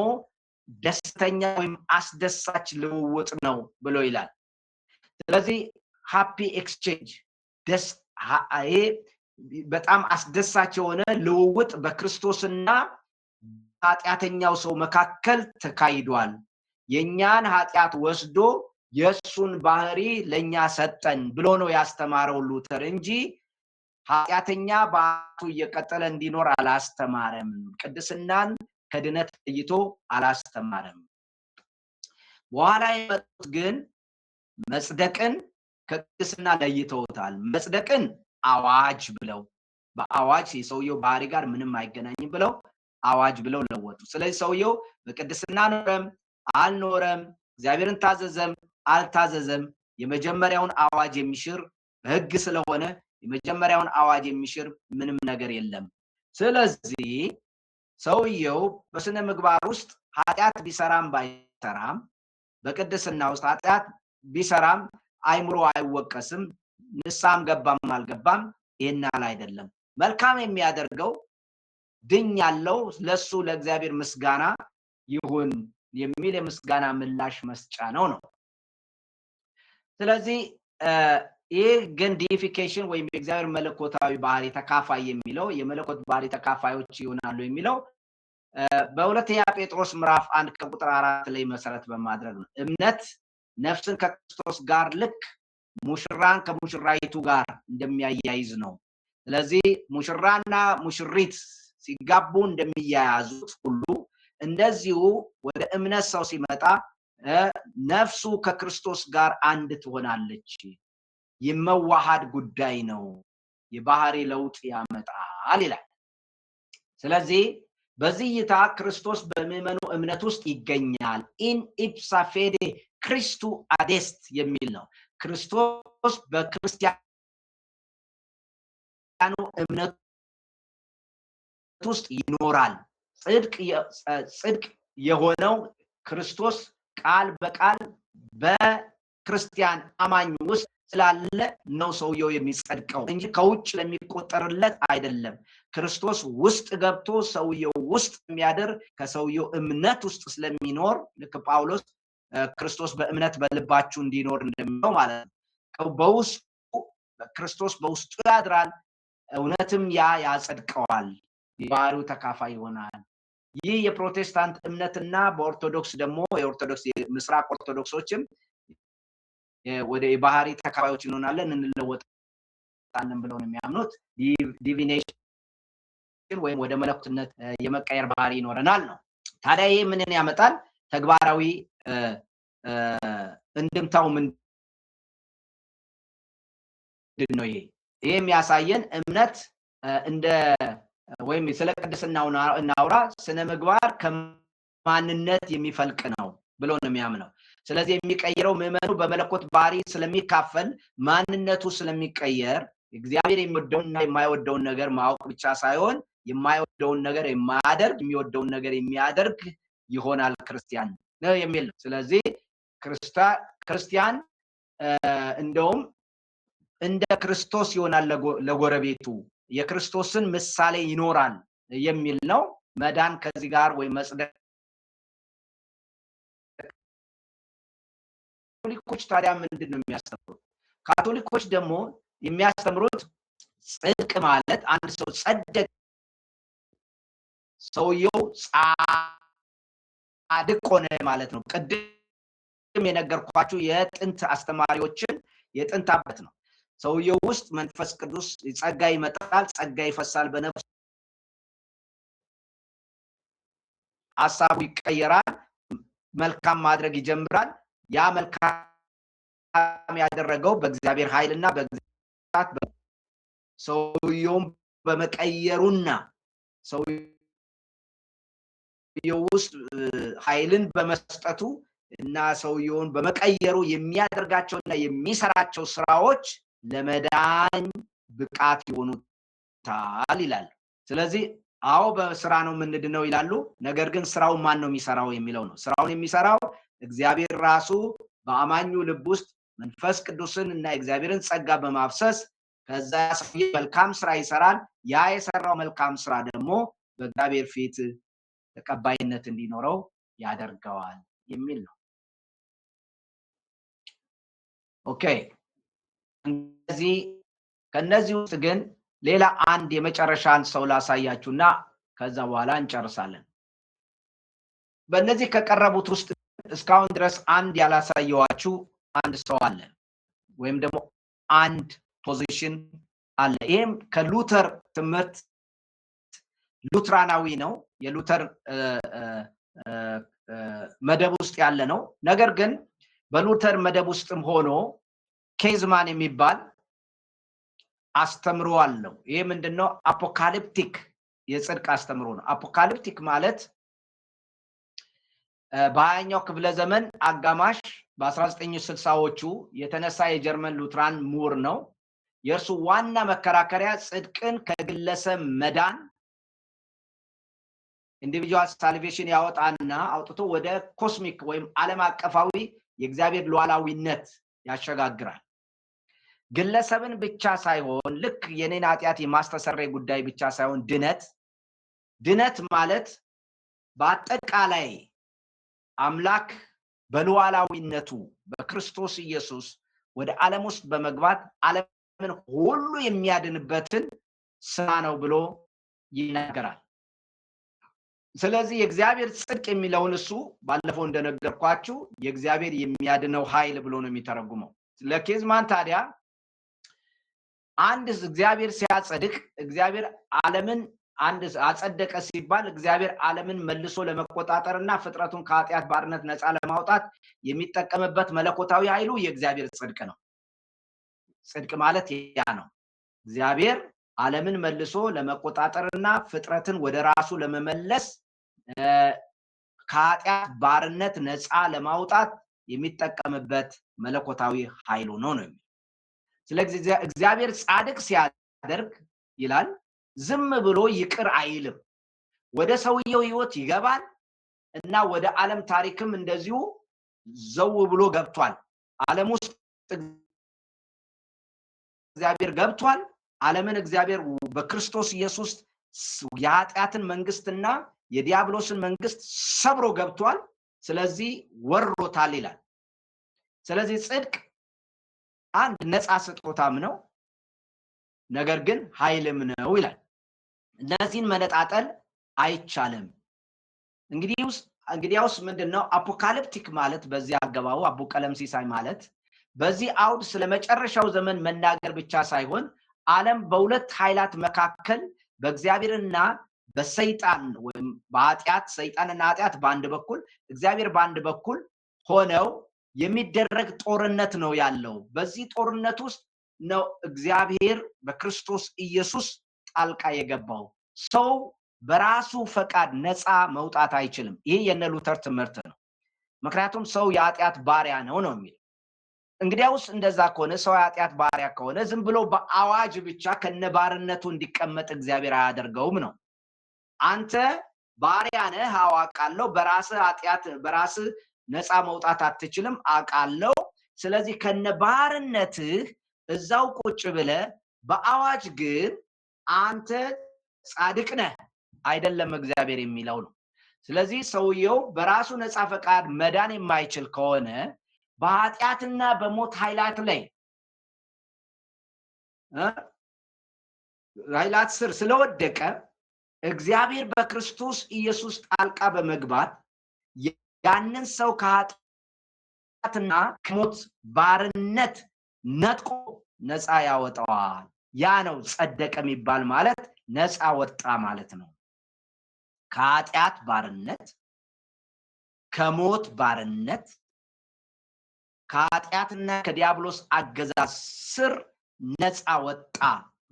ደስተኛ ወይም አስደሳች ልውውጥ ነው ብሎ ይላል። ስለዚህ ሃፒ ኤክስቼንጅ በጣም አስደሳች የሆነ ልውውጥ በክርስቶስና ኃጢአተኛው ሰው መካከል ተካሂዷል። የኛን ኃጢአት ወስዶ የሱን ባህሪ ለኛ ሰጠን ብሎ ነው ያስተማረው ሉተር እንጂ ኃጢአተኛ በአቱ እየቀጠለ እንዲኖር አላስተማረም። ቅድስናን ከድነት ለይቶ አላስተማረም። በኋላ የመጡት ግን መጽደቅን ከቅድስና ለይተውታል። መጽደቅን አዋጅ ብለው በአዋጅ የሰውየው ባህሪ ጋር ምንም አይገናኝም ብለው አዋጅ ብለው ለወጡ። ስለዚህ ሰውየው በቅድስና ኖረም አልኖረም፣ እግዚአብሔርን ታዘዘም አልታዘዘም የመጀመሪያውን አዋጅ የሚሽር በሕግ ስለሆነ የመጀመሪያውን አዋጅ የሚሽር ምንም ነገር የለም። ስለዚህ ሰውየው በስነ ምግባር ውስጥ ኃጢአት ቢሰራም ባይሰራም በቅድስና ውስጥ ኃጢአት ቢሰራም አይምሮ አይወቀስም፣ ንስሐም ገባም አልገባም ይሄናል አይደለም። መልካም የሚያደርገው ድኝ ያለው ለሱ ለእግዚአብሔር ምስጋና ይሁን የሚል የምስጋና ምላሽ መስጫ ነው። ስለዚህ ይሄ ግን ዲፊኬሽን ወይም የእግዚአብሔር መለኮታዊ ባህሪ ተካፋይ የሚለው የመለኮት ባህሪ ተካፋዮች ይሆናሉ የሚለው በሁለተኛ ጴጥሮስ ምዕራፍ 1 ከቁጥር 4 ላይ መሰረት በማድረግ ነው። እምነት ነፍስን ከክርስቶስ ጋር ልክ ሙሽራን ከሙሽራይቱ ጋር እንደሚያያይዝ ነው። ስለዚህ ሙሽራና ሙሽሪት ሲጋቡ እንደሚያያዙት ሁሉ እንደዚሁ ወደ እምነት ሰው ሲመጣ ነፍሱ ከክርስቶስ ጋር አንድ ትሆናለች። የመዋሃድ ጉዳይ ነው፣ የባህሪ ለውጥ ያመጣል ይላል። ስለዚህ በዚህ እይታ ክርስቶስ በምዕመኑ እምነት ውስጥ ይገኛል። ኢን ኢፕሳ ፌዴ ክሪስቱ አዴስት የሚል ነው። ክርስቶስ በክርስቲያኑ እምነት ውስጥ ይኖራል። ጽድቅ የሆነው ክርስቶስ ቃል በቃል በክርስቲያን አማኝ ውስጥ ስላለ ነው ሰውየው የሚጸድቀው እንጂ ከውጭ ለሚቆጠርለት አይደለም። ክርስቶስ ውስጥ ገብቶ ሰውየው ውስጥ የሚያደር ከሰውየው እምነት ውስጥ ስለሚኖር ልክ ጳውሎስ ክርስቶስ በእምነት በልባችሁ እንዲኖር እንደሚለው ማለት ነው። በውስጡ ክርስቶስ በውስጡ ያድራል፣ እውነትም ያጸድቀዋል፣ የባህሪው ተካፋይ ይሆናል። ይህ የፕሮቴስታንት እምነትና በኦርቶዶክስ ደግሞ የኦርቶዶክስ ምስራቅ ኦርቶዶክሶችም ወደ ባህሪ ተካፋዮች እንሆናለን እንለወጣለን ብለው ነው የሚያምኑት። ዲቪኔሽን ወይም ወደ መለኮትነት የመቀየር ባህሪ ይኖረናል ነው። ታዲያ ይሄ ምንን ያመጣል? ተግባራዊ እንድምታው ምንድን ነው? ይሄ የሚያሳየን እምነት እንደ ወይም ስለ ቅድስናው እናውራ፣ ስነ ምግባር ከማንነት የሚፈልቅ ነው ብሎ ነው የሚያምነው። ስለዚህ የሚቀየረው ምዕመኑ በመለኮት ባህሪ ስለሚካፈል ማንነቱ ስለሚቀየር እግዚአብሔር የሚወደውንና የማይወደውን ነገር ማወቅ ብቻ ሳይሆን የማይወደውን ነገር የማያደርግ የሚወደውን ነገር የሚያደርግ ይሆናል ክርስቲያን ነው የሚል ነው። ስለዚህ ክርስቲያን እንደውም እንደ ክርስቶስ ይሆናል ለጎረቤቱ፣ የክርስቶስን ምሳሌ ይኖራል የሚል ነው። መዳን ከዚህ ጋር ወይ መጽደቅ ካቶሊኮች ታዲያ ምንድን ነው የሚያስተምሩት? ካቶሊኮች ደግሞ የሚያስተምሩት ጽድቅ ማለት አንድ ሰው ጸደቅ ሰውየው ጻድቅ ሆነ ማለት ነው። ቅድም የነገርኳችሁ የጥንት አስተማሪዎችን የጥንት አባት ነው። ሰውየው ውስጥ መንፈስ ቅዱስ ጸጋ ይመጣል፣ ጸጋ ይፈሳል በነፍሱ፣ ሐሳቡ ይቀየራል፣ መልካም ማድረግ ይጀምራል። ያ መልካም ያደረገው በእግዚአብሔር ኃይልና በእግዚአብሔር ሰውየውን በመቀየሩና ሰውየው ውስጥ ኃይልን በመስጠቱ እና ሰውየውን በመቀየሩ የሚያደርጋቸውና የሚሰራቸው ስራዎች ለመዳን ብቃት ይሆኑታል ይላል። ስለዚህ አዎ በስራ ነው የምንድነው ይላሉ። ነገር ግን ስራው ማን ነው የሚሰራው የሚለው ነው። ስራውን የሚሰራው እግዚአብሔር ራሱ በአማኙ ልብ ውስጥ መንፈስ ቅዱስን እና እግዚአብሔርን ጸጋ በማፍሰስ ከዛ ሰውዬ መልካም ስራ ይሰራል። ያ የሰራው መልካም ስራ ደግሞ በእግዚአብሔር ፊት ተቀባይነት እንዲኖረው ያደርገዋል የሚል ነው። ኦኬ ከነዚህ ውስጥ ግን ሌላ አንድ የመጨረሻን ሰው ላሳያችሁና ከዛ በኋላ እንጨርሳለን። በእነዚህ ከቀረቡት ውስጥ እስካሁን ድረስ አንድ ያላሳየዋችሁ አንድ ሰው አለ ወይም ደግሞ አንድ ፖዚሽን አለ። ይሄም ከሉተር ትምህርት ሉትራናዊ ነው። የሉተር መደብ ውስጥ ያለ ነው። ነገር ግን በሉተር መደብ ውስጥም ሆኖ ኬዝማን የሚባል አስተምሮ አለው። ይሄ ምንድነው? አፖካሊፕቲክ የጽድቅ አስተምሮ ነው። አፖካሊፕቲክ ማለት በ20ኛው ክፍለ ዘመን አጋማሽ በ1960ዎቹ የተነሳ የጀርመን ሉትራን ምሁር ነው። የእርሱ ዋና መከራከሪያ ጽድቅን ከግለሰብ መዳን ኢንዲቪጁዋል ሳልቬሽን ያወጣና አውጥቶ ወደ ኮስሚክ ወይም ዓለም አቀፋዊ የእግዚአብሔር ሉዓላዊነት ያሸጋግራል። ግለሰብን ብቻ ሳይሆን ልክ የኔን ኃጢአት የማስተሰረይ ጉዳይ ብቻ ሳይሆን ድነት ማለት በአጠቃላይ አምላክ በሉዓላዊነቱ በክርስቶስ ኢየሱስ ወደ ዓለም ውስጥ በመግባት ዓለምን ሁሉ የሚያድንበትን ስራ ነው ብሎ ይናገራል። ስለዚህ የእግዚአብሔር ጽድቅ የሚለውን እሱ ባለፈው እንደነገርኳችሁ የእግዚአብሔር የሚያድነው ኃይል ብሎ ነው የሚተረጉመው። ለኬዝማን ታዲያ አንድ እግዚአብሔር ሲያጸድቅ እግዚአብሔር ዓለምን አንድ አጸደቀ ሲባል እግዚአብሔር ዓለምን መልሶ ለመቆጣጠርና ፍጥረቱን ከኃጢአት ባርነት ነፃ ለማውጣት የሚጠቀምበት መለኮታዊ ኃይሉ የእግዚአብሔር ጽድቅ ነው። ጽድቅ ማለት ያ ነው። እግዚአብሔር ዓለምን መልሶ ለመቆጣጠርና ፍጥረትን ወደ ራሱ ለመመለስ ከኃጢአት ባርነት ነፃ ለማውጣት የሚጠቀምበት መለኮታዊ ኃይሉ ነው ነው። ስለዚህ እግዚአብሔር ጻድቅ ሲያደርግ ይላል ዝም ብሎ ይቅር አይልም። ወደ ሰውየው ህይወት ይገባል እና ወደ ዓለም ታሪክም እንደዚሁ ዘው ብሎ ገብቷል። ዓለም ውስጥ እግዚአብሔር ገብቷል። ዓለምን እግዚአብሔር በክርስቶስ ኢየሱስ የኃጢአትን መንግስትና የዲያብሎስን መንግስት ሰብሮ ገብቷል። ስለዚህ ወሮታል ይላል። ስለዚህ ጽድቅ አንድ ነፃ ስጦታም ነው፣ ነገር ግን ኃይልም ነው ይላል። እነዚህን መነጣጠል አይቻልም። እንግዲያውስ ምንድነው አፖካሊፕቲክ ማለት? በዚህ አገባቡ አቡቀለምሲሳይ ማለት በዚህ አውድ ስለመጨረሻው ዘመን መናገር ብቻ ሳይሆን ዓለም በሁለት ኃይላት መካከል በእግዚአብሔርና በሰይጣን ወይም በኃጢአት ሰይጣንና ኃጢአት በአንድ በኩል እግዚአብሔር በአንድ በኩል ሆነው የሚደረግ ጦርነት ነው ያለው። በዚህ ጦርነት ውስጥ ነው እግዚአብሔር በክርስቶስ ኢየሱስ ጣልቃ የገባው። ሰው በራሱ ፈቃድ ነፃ መውጣት አይችልም። ይሄ የነ ሉተር ትምህርት ነው። ምክንያቱም ሰው የኃጢአት ባሪያ ነው የሚል። እንግዲያውስ እንደዛ ከሆነ ሰው የኃጢአት ባሪያ ከሆነ ዝም ብሎ በአዋጅ ብቻ ከነባርነቱ እንዲቀመጥ እግዚአብሔር አያደርገውም ነው። አንተ ባሪያ ነህ አውቃለሁ፣ በራስህ ኃጢአት በራስህ ነፃ መውጣት አትችልም አውቃለሁ። ስለዚህ ከነባርነትህ እዛው ቁጭ ብለህ በአዋጅ ግን አንተ ጻድቅ ነህ አይደለም እግዚአብሔር የሚለው ነው። ስለዚህ ሰውየው በራሱ ነፃ ፈቃድ መዳን የማይችል ከሆነ በኃጢአትና በሞት ኃይላት ላይ ኃይላት ስር ስለወደቀ እግዚአብሔር በክርስቶስ ኢየሱስ ጣልቃ በመግባት ያንን ሰው ከኃጢአትና ከሞት ባርነት ነጥቆ ነፃ ያወጣዋል። ያ ነው ጸደቀ የሚባል ማለት ነፃ ወጣ ማለት ነው። ከኃጢአት ባርነት፣ ከሞት ባርነት፣ ከኃጢአትና ከዲያብሎስ አገዛዝ ስር ነፃ ወጣ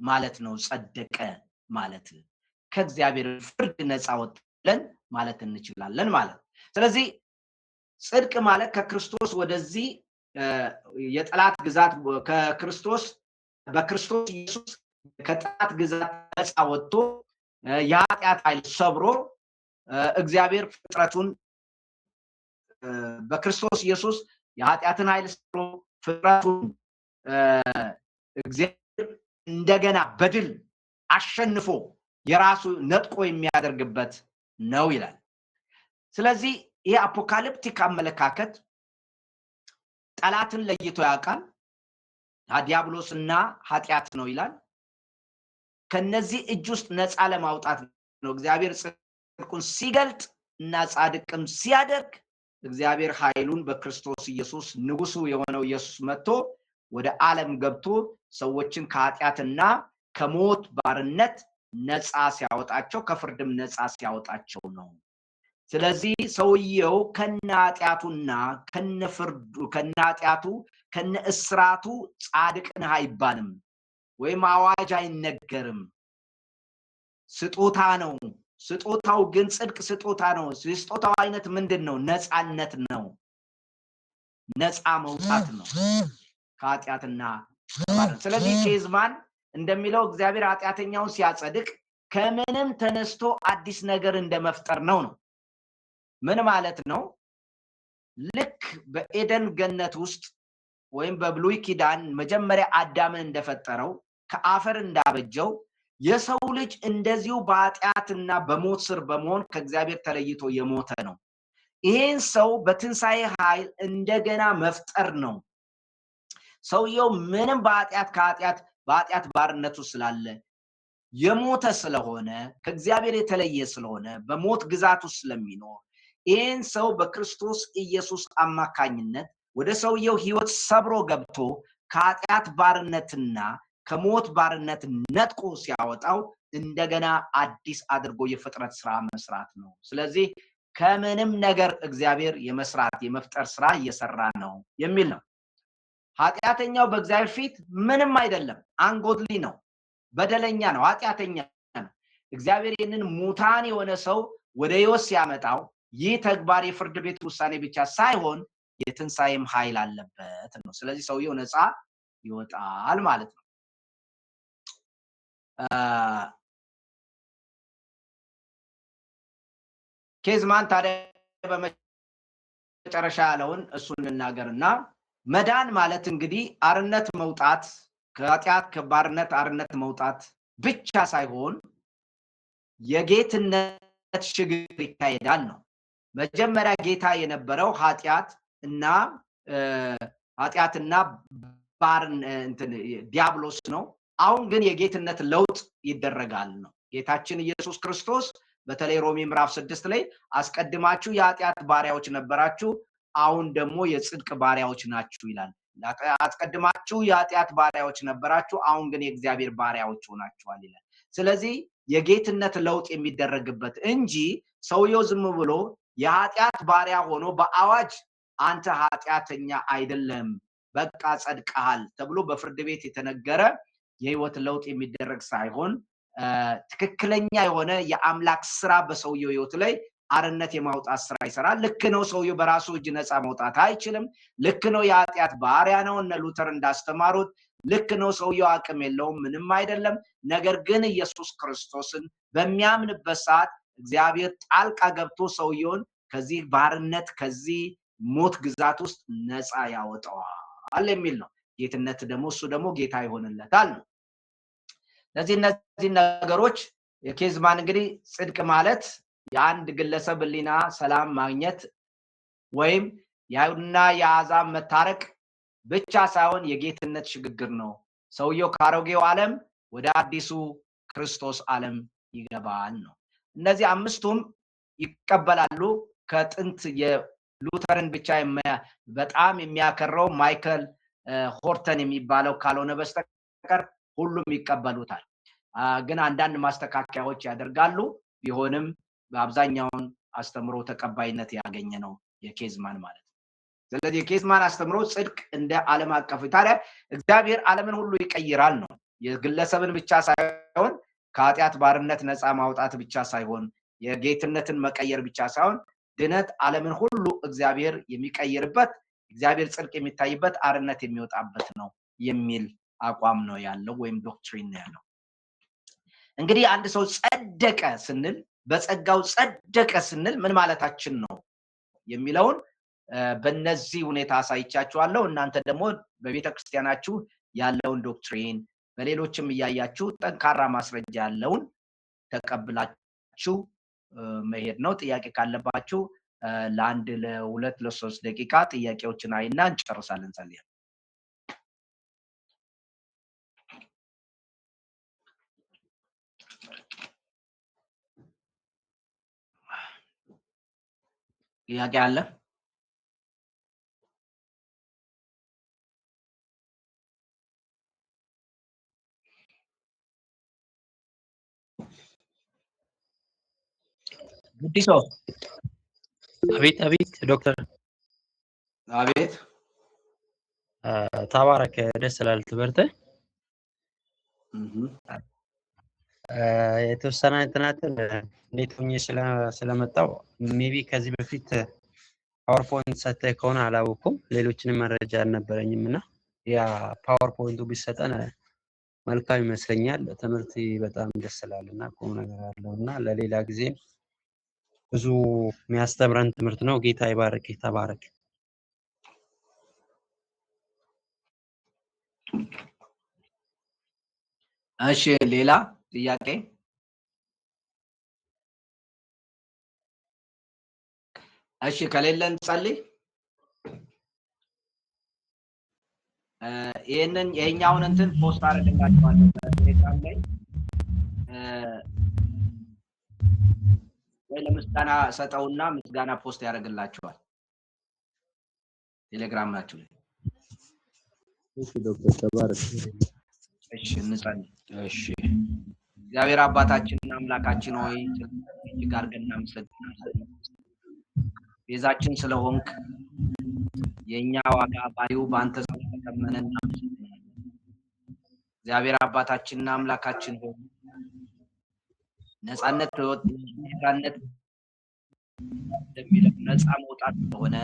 ማለት ነው። ጸደቀ ማለት ከእግዚአብሔር ፍርድ ነፃ ወጣለን ማለት እንችላለን ማለት። ስለዚህ ጽድቅ ማለት ከክርስቶስ ወደዚህ የጠላት ግዛት ከክርስቶስ በክርስቶስ ኢየሱስ ከጠላት ግዛት ነፃ ወጥቶ የኃጢአት ኃይል ሰብሮ እግዚአብሔር ፍጥረቱን በክርስቶስ ኢየሱስ የኃጢአትን ኃይል ሰብሮ ፍጥረቱን እግዚአብሔር እንደገና በድል አሸንፎ የራሱ ነጥቆ የሚያደርግበት ነው ይላል። ስለዚህ ይሄ አፖካሊፕቲክ አመለካከት ጠላትን ለይቶ ያውቃል። ዲያብሎስና ኃጢአት ነው ይላል። ከነዚህ እጅ ውስጥ ነፃ ለማውጣት ነው እግዚአብሔር ጽድቁን ሲገልጥ እና ጻድቅም ሲያደርግ እግዚአብሔር ኃይሉን በክርስቶስ ኢየሱስ ንጉሱ የሆነው ኢየሱስ መጥቶ ወደ ዓለም ገብቶ ሰዎችን ከኃጢአትና ከሞት ባርነት ነፃ ሲያወጣቸው ከፍርድም ነፃ ሲያወጣቸው ነው። ስለዚህ ሰውየው ከነኃጢአቱና ከነፍርዱ ከነኃጢአቱ ከነእስራቱ ጻድቅ ነህ አይባልም ወይም አዋጅ አይነገርም። ስጦታ ነው። ስጦታው ግን ጽድቅ ስጦታ ነው። ስጦታው አይነት ምንድነው? ነፃነት ነው። ነፃ መውጣት ነው ከኃጢአትና ባርነት። ስለዚህ ኬዝማን እንደሚለው እግዚአብሔር ኃጢአተኛውን ሲያጸድቅ ከምንም ተነስቶ አዲስ ነገር እንደመፍጠር ነው። ምን ማለት ነው? ልክ በኤደን ገነት ውስጥ ወይም በብሉይ ኪዳን መጀመሪያ አዳምን እንደፈጠረው ከአፈር እንዳበጀው የሰው ልጅ እንደዚሁ በኃጢአትና በሞት ስር በመሆን ከእግዚአብሔር ተለይቶ የሞተ ነው። ይሄን ሰው በትንሣኤ ኃይል እንደገና መፍጠር ነው። ሰውየው ምንም በኃጢአት ባርነቱ ስላለ የሞተ ስለሆነ ከእግዚአብሔር የተለየ ስለሆነ በሞት ግዛት ውስጥ ስለሚኖር ይሄን ሰው በክርስቶስ ኢየሱስ አማካኝነት ወደ ሰውየው ህይወት ሰብሮ ገብቶ ከኃጢአት ባርነትና ከሞት ባርነት ነጥቆ ሲያወጣው እንደገና አዲስ አድርጎ የፍጥረት ስራ መስራት ነው። ስለዚህ ከምንም ነገር እግዚአብሔር የመፍጠር ስራ እየሰራ ነው የሚል ነው። ኃጢአተኛው በእግዚአብሔር ፊት ምንም አይደለም፣ አንጎድሊ ነው፣ በደለኛ ነው፣ ኃጢአተኛ ነው። እግዚአብሔር ይህንን ሙታን የሆነ ሰው ወደ ህይወት ሲያመጣው ይህ ተግባር የፍርድ ቤት ውሳኔ ብቻ ሳይሆን የትንሣኤም ኃይል አለበት ነው። ስለዚህ ሰውየው ነፃ ይወጣል ማለት ነው። ኬዝማን ታዲያ በመጨረሻ ያለውን እሱን እንናገርና መዳን ማለት እንግዲህ አርነት መውጣት ከኃጢአት ከባርነት አርነት መውጣት ብቻ ሳይሆን የጌትነት ሽግግር ይካሄዳል ነው። መጀመሪያ ጌታ የነበረው ኃጢአትና ዲያብሎስ ነው። አሁን ግን የጌትነት ለውጥ ይደረጋል ነው። ጌታችን ኢየሱስ ክርስቶስ በተለይ ሮሜ ምዕራፍ 6 ላይ አስቀድማችሁ የኃጢአት ባሪያዎች ነበራችሁ፣ አሁን ደግሞ የጽድቅ ባሪያዎች ናችሁ ይላል። አስቀድማችሁ የኃጢአት ባሪያዎች ነበራችሁ፣ አሁን ግን የእግዚአብሔር ባሪያዎች ሆናችኋል ይላል። ስለዚህ የጌትነት ለውጥ የሚደረግበት እንጂ ሰውየው ዝም ብሎ የኃጢአት ባሪያ ሆኖ በአዋጅ አንተ ኃጢአተኛ አይደለም በቃ ጸድቀሃል ተብሎ በፍርድ ቤት የተነገረ የህይወት ለውጥ የሚደረግ ሳይሆን ትክክለኛ የሆነ የአምላክ ስራ በሰውየው ህይወት ላይ አርነት የማውጣት ስራ ይሰራል። ልክ ነው፣ ሰውየው በራሱ እጅ ነፃ መውጣት አይችልም። ልክ ነው፣ የኃጢአት ባሪያ ነው እነ ሉተር እንዳስተማሩት። ልክ ነው፣ ሰውየው አቅም የለውም፣ ምንም አይደለም። ነገር ግን ኢየሱስ ክርስቶስን በሚያምንበት ሰዓት እግዚአብሔር ጣልቃ ገብቶ ሰውየውን ከዚህ ባርነት ከዚህ ሞት ግዛት ውስጥ ነፃ ያወጣዋል የሚል ነው። ጌትነት ደግሞ እሱ ደግሞ ጌታ ይሆንለታል ነው። ስለዚህ እነዚህ ነገሮች የኬዝማን እንግዲህ ጽድቅ ማለት የአንድ ግለሰብ ህሊና ሰላም ማግኘት ወይም የአይሁድና የአሕዛብ መታረቅ ብቻ ሳይሆን የጌትነት ሽግግር ነው። ሰውየው ከአሮጌው ዓለም ወደ አዲሱ ክርስቶስ ዓለም ይገባል ነው። እነዚህ አምስቱም ይቀበላሉ። ከጥንት የሉተርን ብቻ በጣም የሚያከረው ማይከል ሆርተን የሚባለው ካልሆነ በስተቀር ሁሉም ይቀበሉታል። ግን አንዳንድ ማስተካከያዎች ያደርጋሉ። ቢሆንም በአብዛኛውን አስተምሮ ተቀባይነት ያገኘ ነው የኬዝማን ማለት ነው። ስለዚህ የኬዝማን አስተምሮ ጽድቅ እንደ ዓለም አቀፍ ታዲያ እግዚአብሔር ዓለምን ሁሉ ይቀይራል ነው። የግለሰብን ብቻ ሳይሆን ከኃጢአት ባርነት ነፃ ማውጣት ብቻ ሳይሆን የጌትነትን መቀየር ብቻ ሳይሆን ድነት ዓለምን ሁሉ እግዚአብሔር የሚቀይርበት እግዚአብሔር ጽድቅ የሚታይበት አርነት የሚወጣበት ነው የሚል አቋም ነው ያለው ወይም ዶክትሪን ነው ያለው። እንግዲህ አንድ ሰው ጸደቀ ስንል በጸጋው ጸደቀ ስንል ምን ማለታችን ነው የሚለውን በእነዚህ ሁኔታ አሳይቻችኋለሁ። እናንተ ደግሞ በቤተክርስቲያናችሁ ያለውን ዶክትሪን በሌሎችም ያያችሁ ጠንካራ ማስረጃ ያለውን ተቀብላችሁ መሄድ ነው። ጥያቄ ካለባችሁ ለአንድ ለሁለት ለሶስት ደቂቃ ጥያቄዎችን አይና እንጨርሳለን። ጸልያ ጥያቄ አለ? ጉዲሶ አቤት ዶክተር አቤት ተባረክ ደስ ይላል ትምህርት የተወሰነ እንትናትን እንዴት ሆኜ ስለመጣው ሜቢ ከዚህ በፊት ፓወርፖይንት ሰጥተህ ከሆነ አላወኩም ሌሎችንም መረጃ አልነበረኝምና ያ ፓወርፖይንቱ ቢሰጠን መልካም ይመስለኛል። ትምህርት በጣም ደስ ይላልና ቁም ነገር አለውና ለሌላ ጊዜ ብዙ የሚያስተምረን ትምህርት ነው። ጌታ ይባርክ። ተባረክ። እሺ ሌላ ጥያቄ? እሺ ከሌለን ጸልይ። ይሄንን የኛውን እንትን ፖስት አደረግላችኋለሁ በቴሌግራም ላይ ወይ ለምስጋና ሰጠውና ምስጋና ፖስት ያደርግላችኋል ቴሌግራም ናችሁ ላይ። እሺ ዶክተር ተባረክ። እሺ እንጸልይ። እሺ እግዚአብሔር አባታችንና አምላካችን ሆይ እጅግ አድርገን እናመሰግናለን። ቤዛችን ስለሆንክ የኛ ዋጋ ባዩ ባንተ ስለተከመነና እግዚአብሔር አባታችንና አምላካችን ሆይ ነፃነት ነፃነት እንደሚለው ነፃ መውጣት እንደሆነ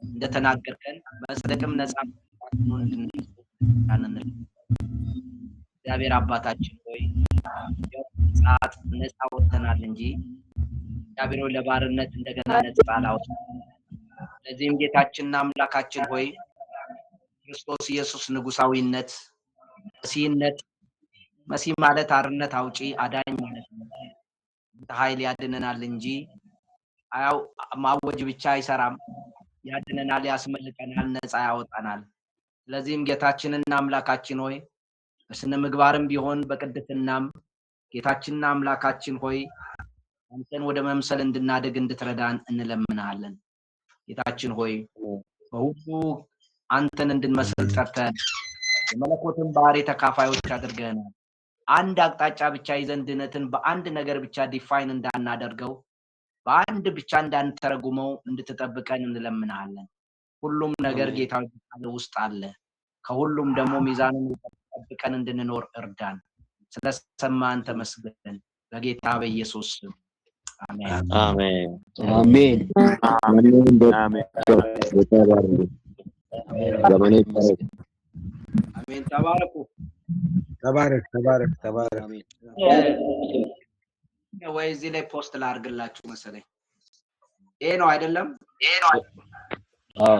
እንደተናገርከን መጽደቅም ነፃ ነው እንድንል እግዚአብሔር አባታችን ሆይ ነፃ ወጥተናል እንጂ እግዚአብሔር ሆይ ለባርነት እንደገና ነፃ አላወጣንም። ለዚህም ጌታችንና አምላካችን ሆይ ክርስቶስ ኢየሱስ ንጉሳዊነት መሲህነት መሲህ ማለት አርነት አውጪ አዳኝ ማለት ነው። ኃይል ያድነናል እንጂ አያው ማወጅ ብቻ አይሰራም። ያድነናል፣ ያስመልጠናል፣ ነፃ ያወጣናል። ስለዚህም ጌታችንና አምላካችን ሆይ በስነ ምግባርም ቢሆን በቅድስናም ጌታችንና አምላካችን ሆይ አንተን ወደ መምሰል እንድናደግ እንድትረዳን እንለምናለን። ጌታችን ሆይ በሁሉ አንተን እንድንመስል ጠርተን የመለኮትን ባህሪ ተካፋዮች አድርገናል። አንድ አቅጣጫ ብቻ ይዘን ድነትን በአንድ ነገር ብቻ ዲፋይን እንዳናደርገው በአንድ ብቻ እንዳንተረጉመው እንድትጠብቀን እንለምናለን። ሁሉም ነገር ጌታው ውስጥ አለ። ከሁሉም ደግሞ ሚዛኑን ጠብቀን እንድንኖር እርዳን። ስለሰማን ተመስገን። በጌታ በኢየሱስ ስም አሜን። አሜን አሜን አሜን። አሜን። ተባረኩ። ተባረክ። አሜን። ወይ እዚህ ላይ ፖስት ላድርግላችሁ መሰለኝ። ይሄ ነው አይደለም? አዎ